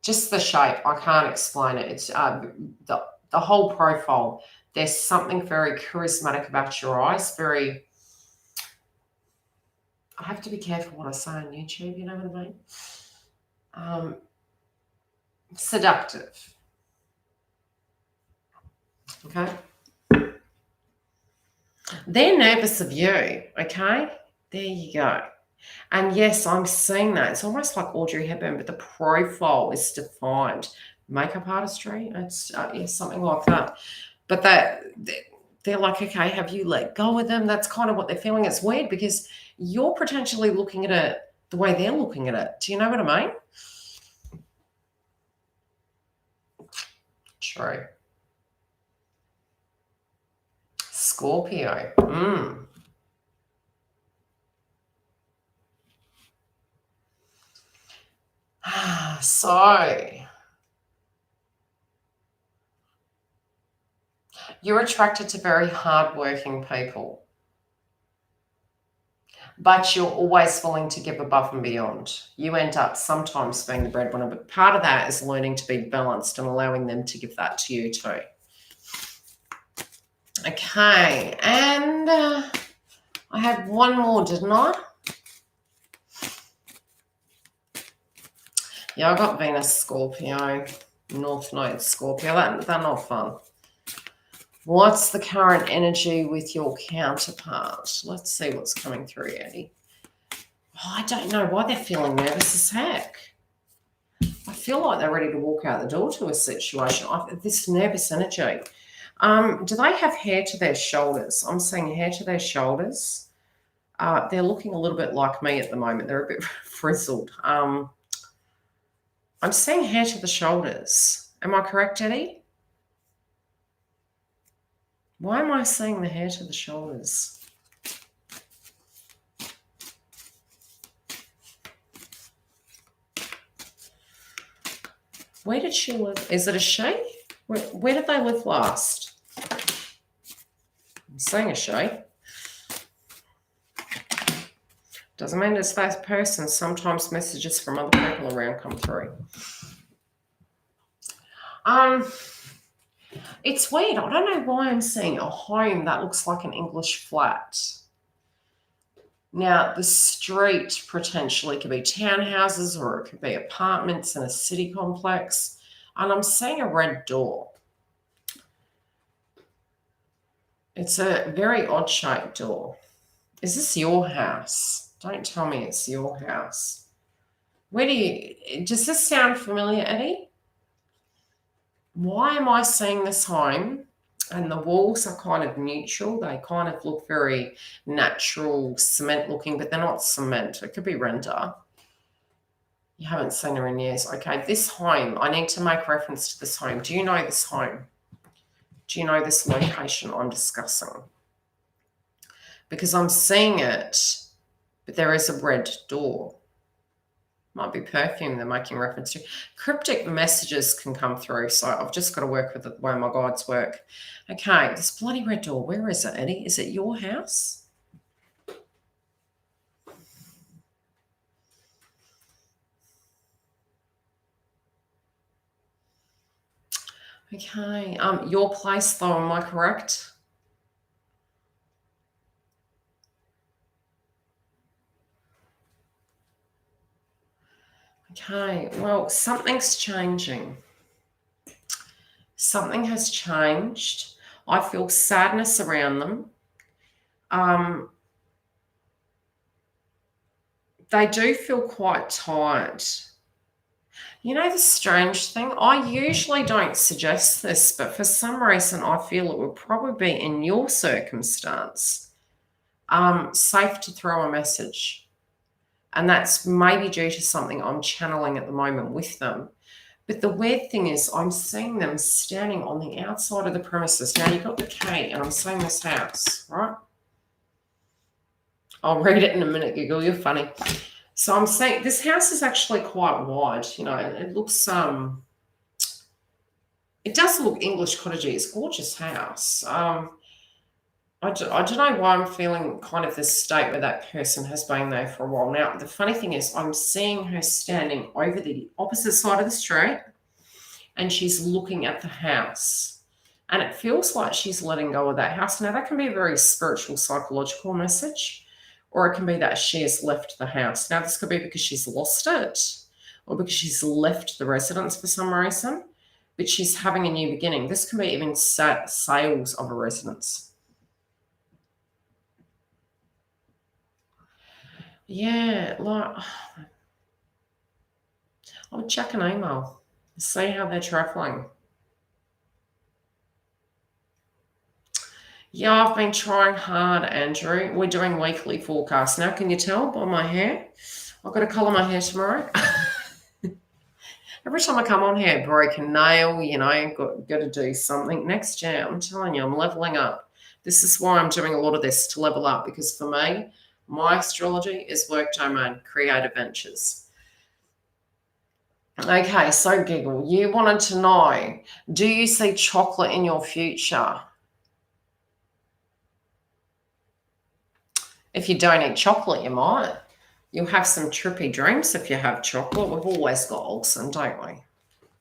just the shape. I can't explain it. It's the whole profile. There's something very charismatic about your eyes. I have to be careful what I say on YouTube. You know what I mean? Seductive. Okay. They're nervous of you. Okay. There you go. And yes, I'm seeing that. It's almost like Audrey Hepburn, but the profile is defined. Makeup artistry, it's something like that. But they're like, okay, have you let go of them? That's kind of what they're feeling. It's weird because you're potentially looking at it the way they're looking at it. Do you know what I mean? True. Scorpio. So you're attracted to very hardworking people, but you're always willing to give above and beyond. You end up sometimes being the breadwinner, but part of that is learning to be balanced and allowing them to give that to you too. Okay, and I had one more, didn't I? Yeah, I got Venus Scorpio, North Node Scorpio. They're not fun. What's the current energy with your counterpart? Let's see what's coming through, Eddie. Oh, I don't know why they're feeling nervous as heck. I feel like they're ready to walk out the door to a situation. This nervous energy. Do they have hair to their shoulders? I'm seeing hair to their shoulders. They're looking a little bit like me at the moment. They're a bit frizzled. I'm seeing hair to the shoulders. Am I correct, Eddie? Why am I seeing the hair to the shoulders? Where did she live? Is it a she? Where did they live last? I'm seeing a she. Doesn't mean it's that person. Sometimes messages from other people around come through. It's weird. I don't know why I'm seeing a home that looks like an English flat. Now, the street potentially could be townhouses or it could be apartments in a city complex. And I'm seeing a red door. It's a very odd-shaped door. Is this your house? Don't tell me it's your house. Does this sound familiar, Eddie? Why am I seeing this home? And the walls are kind of neutral. They kind of look very natural, cement looking, but they're not cement. It could be render. You haven't seen her in years. Okay, this home, I need to make reference to this home. Do you know this home? Do you know this location I'm discussing? Because I'm seeing it, but there is a red door. Might be perfume they're making reference to. Cryptic messages can come through, so I've just got to work with the way my guides work. Okay, this bloody red door, where is it, Eddie? Is it your house? Okay, your place though, am I correct? Okay, well, something's changing. Something has changed. I feel sadness around them. They do feel quite tired. You know, the strange thing, I usually don't suggest this, but for some reason I feel it would probably be in your circumstance safe to throw a message. And that's maybe due to something I'm channeling at the moment with them. But the weird thing is, I'm seeing them standing on the outside of the premises. Now, you've got the key, and I'm seeing this house, right? I'll read it in a minute, Giggle. You're funny. So I'm saying this house is actually quite wide. You know, it looks it does look English cottagey. It's a gorgeous house. I don't know why I'm feeling kind of this state where that person has been there for a while. Now, the funny thing is, I'm seeing her standing over the opposite side of the street, and she's looking at the house. And it feels like she's letting go of that house. Now, that can be a very spiritual, psychological message, or it can be that she has left the house. Now, this could be because she's lost it, or because she's left the residence for some reason, but she's having a new beginning. This can be even sales of a residence. Yeah, like, I would check an email, see how they're traveling. Yeah, I've been trying hard, Andrew. We're doing weekly forecasts. Now, can you tell by my hair? I've got to colour my hair tomorrow. Every time I come on here, break a nail, you know, got to do something. Next year, I'm telling you, I'm leveling up. This is why I'm doing a lot of this, to level up, because for me, my astrology is work domain, creative ventures. Okay, so Giggle, you wanted to know, do you see chocolate in your future? If you don't eat chocolate, you might. You'll have some trippy dreams if you have chocolate. We've always got Olsen, don't we?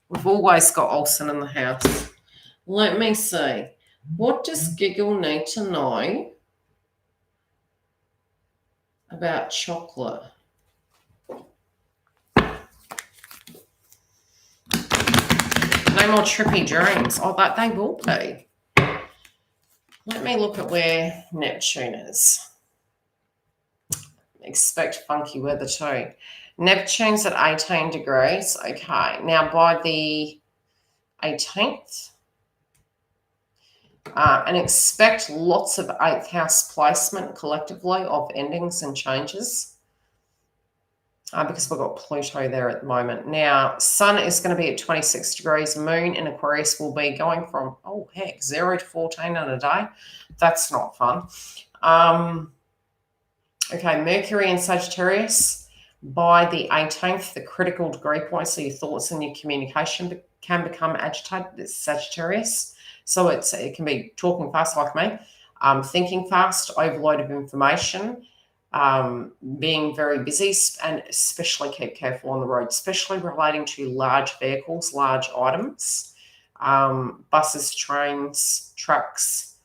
We've always got Olsen in the house. Let me see. What does Giggle need to know about chocolate? No more trippy dreams. Oh, but they will be. Let me look at where Neptune is. Expect funky weather too. Neptune's at 18 degrees. Okay, now by the 18th, and expect lots of 8th house placement collectively of endings and changes, because we've got Pluto there at the moment. Now, Sun is going to be at 26 degrees. Moon in Aquarius will be going from, oh heck, 0 to 14 in a day. That's not fun. Okay, Mercury in Sagittarius. By the 18th, the critical degree point, so your thoughts and your communication can become agitated. It's Sagittarius. So it can be talking fast like me, thinking fast, overload of information, being very busy, and especially keep careful on the road, especially relating to large vehicles, large items, buses, trains, trucks,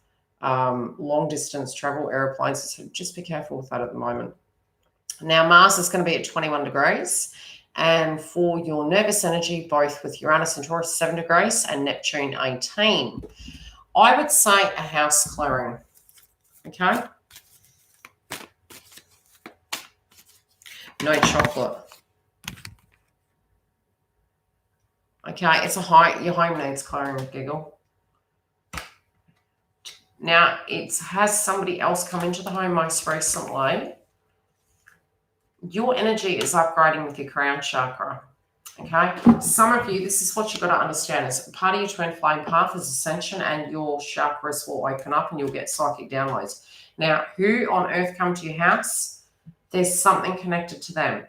long distance travel, airplanes. So just be careful with that at the moment. Now, Mars is going to be at 21 degrees. And for your nervous energy, both with Uranus and Taurus, 7 degrees, and Neptune, 18. I would say a house clearing. Okay? No chocolate. Okay, it's your home needs clearing, Giggle. Now, it has somebody else come into the home most recently. Your energy is upgrading with your crown chakra. Okay, some of you, this is what you've got to understand, is part of your twin flame path is ascension, and your chakras will open up and you'll get psychic downloads. Now, who on earth come to your house? There's something connected to them.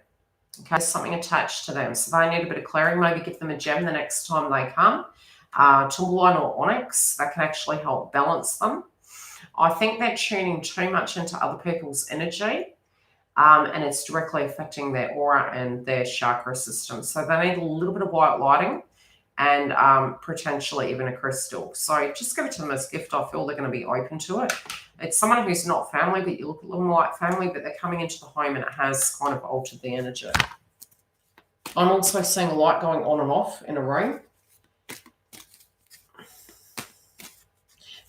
Okay, something attached to them. So they need a bit of clearing. Maybe give them a gem the next time they come. Tourmaline or onyx, that can actually help balance them. I think they're tuning too much into other people's energy. And it's directly affecting their aura and their chakra system. So they need a little bit of white lighting and potentially even a crystal. So just give it to them as a gift. I feel they're going to be open to it. It's someone who's not family, but you look a little more like family, but they're coming into the home and it has kind of altered the energy. I'm also seeing a light going on and off in a room.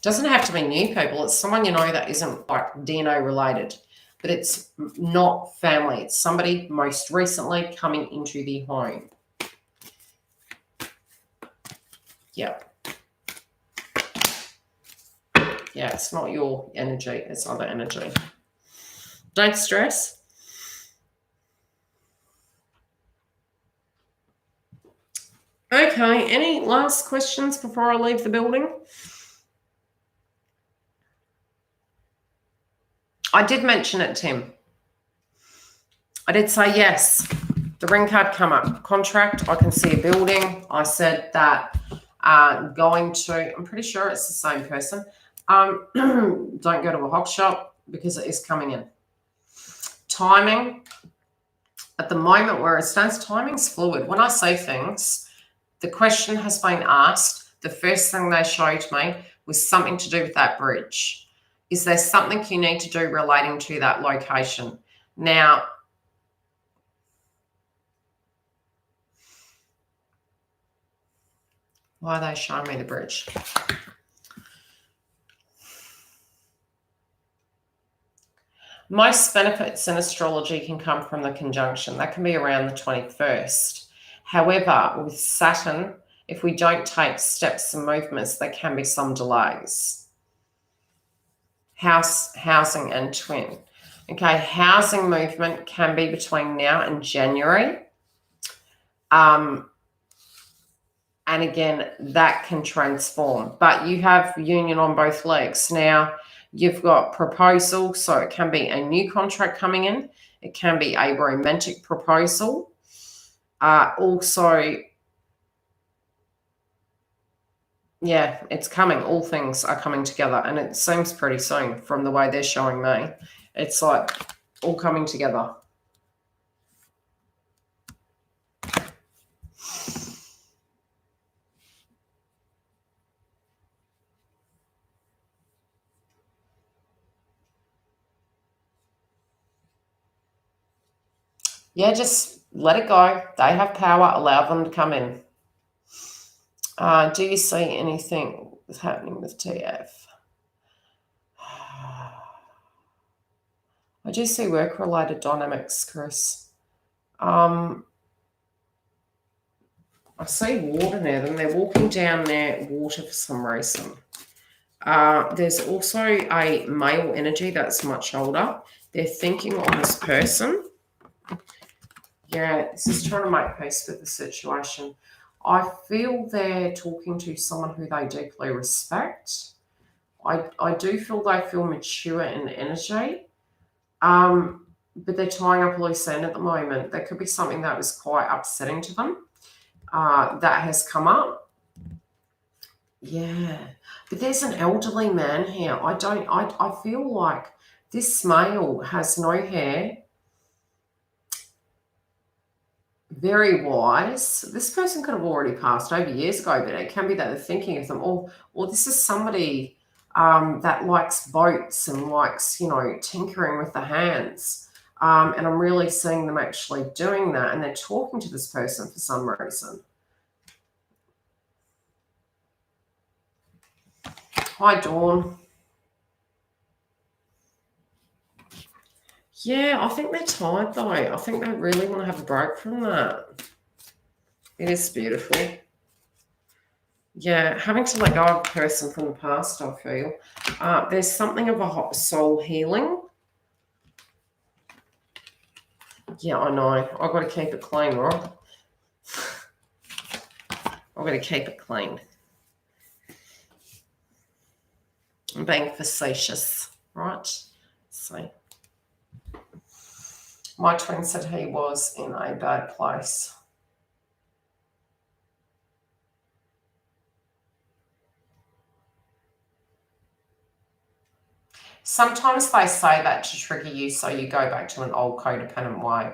Doesn't have to be new people. It's someone you know that isn't like DNA related, but it's not family. It's somebody most recently coming into the home. Yeah. Yeah, it's not your energy. It's other energy. Don't stress. Okay, any last questions before I leave the building? I did mention it, Tim. I did say yes. The ring card come up. Contract, I can see a building. I said that going to, I'm pretty sure it's the same person. Don't go to a hog shop because it is coming in. Timing, at the moment where it stands, timing's fluid. When I say things, the question has been asked. The first thing they showed me was something to do with that bridge. Is there something you need to do relating to that location? Now, why are they showing me the bridge? Most benefits in astrology can come from the conjunction. That can be around the 21st. However, with Saturn, if we don't take steps and movements, there can be some delays. Housing, and twin. Okay, housing movement can be between now and January. And again, that can transform. But you have union on both legs. Now, you've got proposal, so it can be a new contract coming in. It can be a romantic proposal. Also, yeah, it's coming. All things are coming together, and it seems pretty soon from the way they're showing me. It's like all coming together. Yeah, just let it go. They have power. Allow them to come in. Do you see anything happening with TF? I do see work-related dynamics, Chris. I see water near them. They're walking down their water for some reason. There's also a male energy that's much older. They're thinking on this person. Yeah, this is trying to make peace with the situation. I feel they're talking to someone who they deeply respect. I do feel they feel mature in energy. But they're tying up a loose end at the moment. There could be something that was quite upsetting to them that has come up. Yeah, but there's an elderly man here. I feel like this male has no hair. Very wise. This person could have already passed over years ago, but it can be that they're thinking of them. Or this is somebody that likes boats and likes, tinkering with the hands. And I'm really seeing them actually doing that, and they're talking to this person for some reason. Hi, Dawn. Yeah, I think they're tired, though. I think they really want to have a break from that. It is beautiful. Yeah, having to let go of a person from the past, I feel. There's something of a hot soul healing. Yeah, I know. I've got to keep it clean, right? I've got to keep it clean. I'm being facetious, right? So, my twin said he was in a bad place. Sometimes they say that to trigger you so you go back to an old codependent way.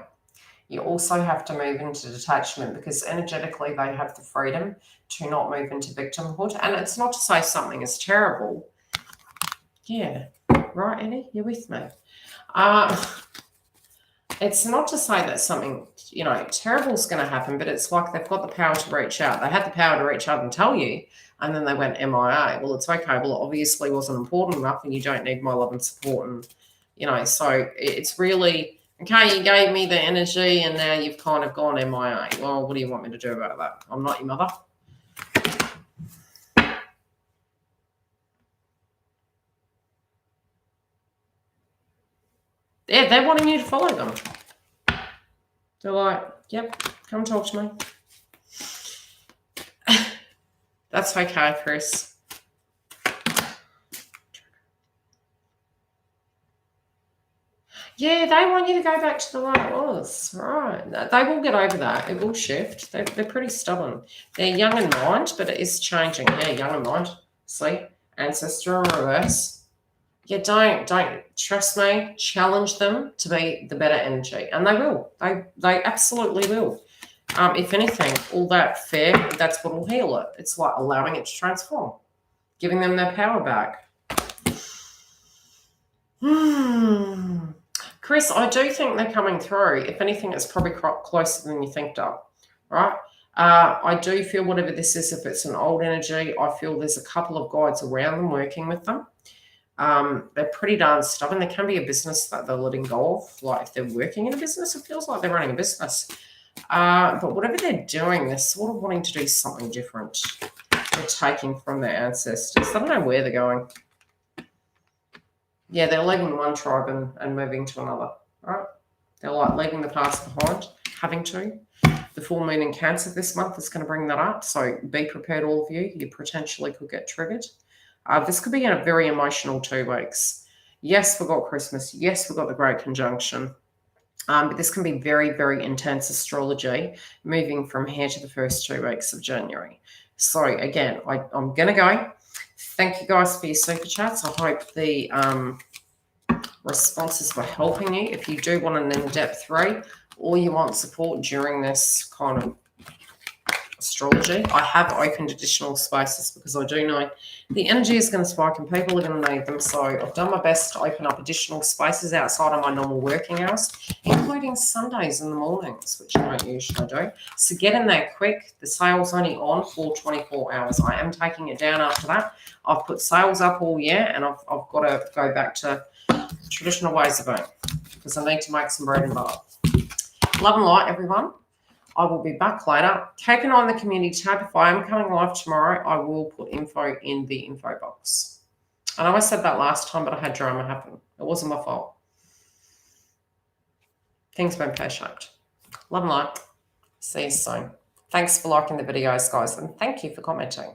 You also have to move into detachment because energetically they have the freedom to not move into victimhood. And it's not to say something is terrible. Yeah. Right, Annie? You're with me. it's not to say that something, terrible is going to happen, but it's like they've got the power to reach out. They had the power to reach out and tell you, and then they went MIA. Well, it's okay. Well, it obviously wasn't important enough, and you don't need my love and support. And, so it's really, okay, you gave me the energy, and now you've kind of gone MIA. Well, what do you want me to do about that? I'm not your mother. Yeah, they're wanting you to follow them. They're like, yep, come talk to me. That's okay, Chris. Yeah, they want you to go back to the way it was. Right. They will get over that. It will shift. They're pretty stubborn. They're young in mind, but it is changing. Yeah, young in mind. See? Ancestor in reverse. Yeah, don't trust me. Challenge them to be the better energy, and they will. They absolutely will. If anything, all that fear, that's what will heal it. It's like allowing it to transform, giving them their power back. Chris, I do think they're coming through. If anything, it's probably closer than you think, Doug. Right? I do feel whatever this is, if it's an old energy, I feel there's a couple of guides around them working with them. They're pretty darn stubborn. There can be a business that they're letting go of. Like if they're working in a business, it feels like they're running a business. But whatever they're doing, they're sort of wanting to do something different. They're taking from their ancestors. I don't know where they're going. Yeah, they're leaving one tribe and moving to another. Right? They're like leaving the past behind, having to. The full moon in Cancer this month is going to bring that up. So be prepared, all of you. You potentially could get triggered. This could be in a very emotional 2 weeks. Yes, we've got Christmas. Yes, we've got the Great Conjunction. But this can be very, very intense astrology moving from here to the first 2 weeks of January. So, again, I'm going to go. Thank you guys for your super chats. I hope the responses were helping you. If you do want an in-depth read or you want support during this kind of astrology, I have opened additional spaces because I do know the energy is going to spike and people are going to need them. So I've done my best to open up additional spaces outside of my normal working hours, including Sundays in the mornings, which I don't usually do. So get in there quick. The sale's only on for 24 hours. I am taking it down after that. I've put sales up all year and I've got to go back to traditional ways of being because I need to make some bread and butter. Love and light, everyone. I will be back later. Keep an eye on the community tab. If I am coming live tomorrow, I will put info in the info box. I know I said that last time, but I had drama happen. It wasn't my fault. Things went pear-shaped. Love and light. See you soon. Thanks for liking the videos, guys, and thank you for commenting.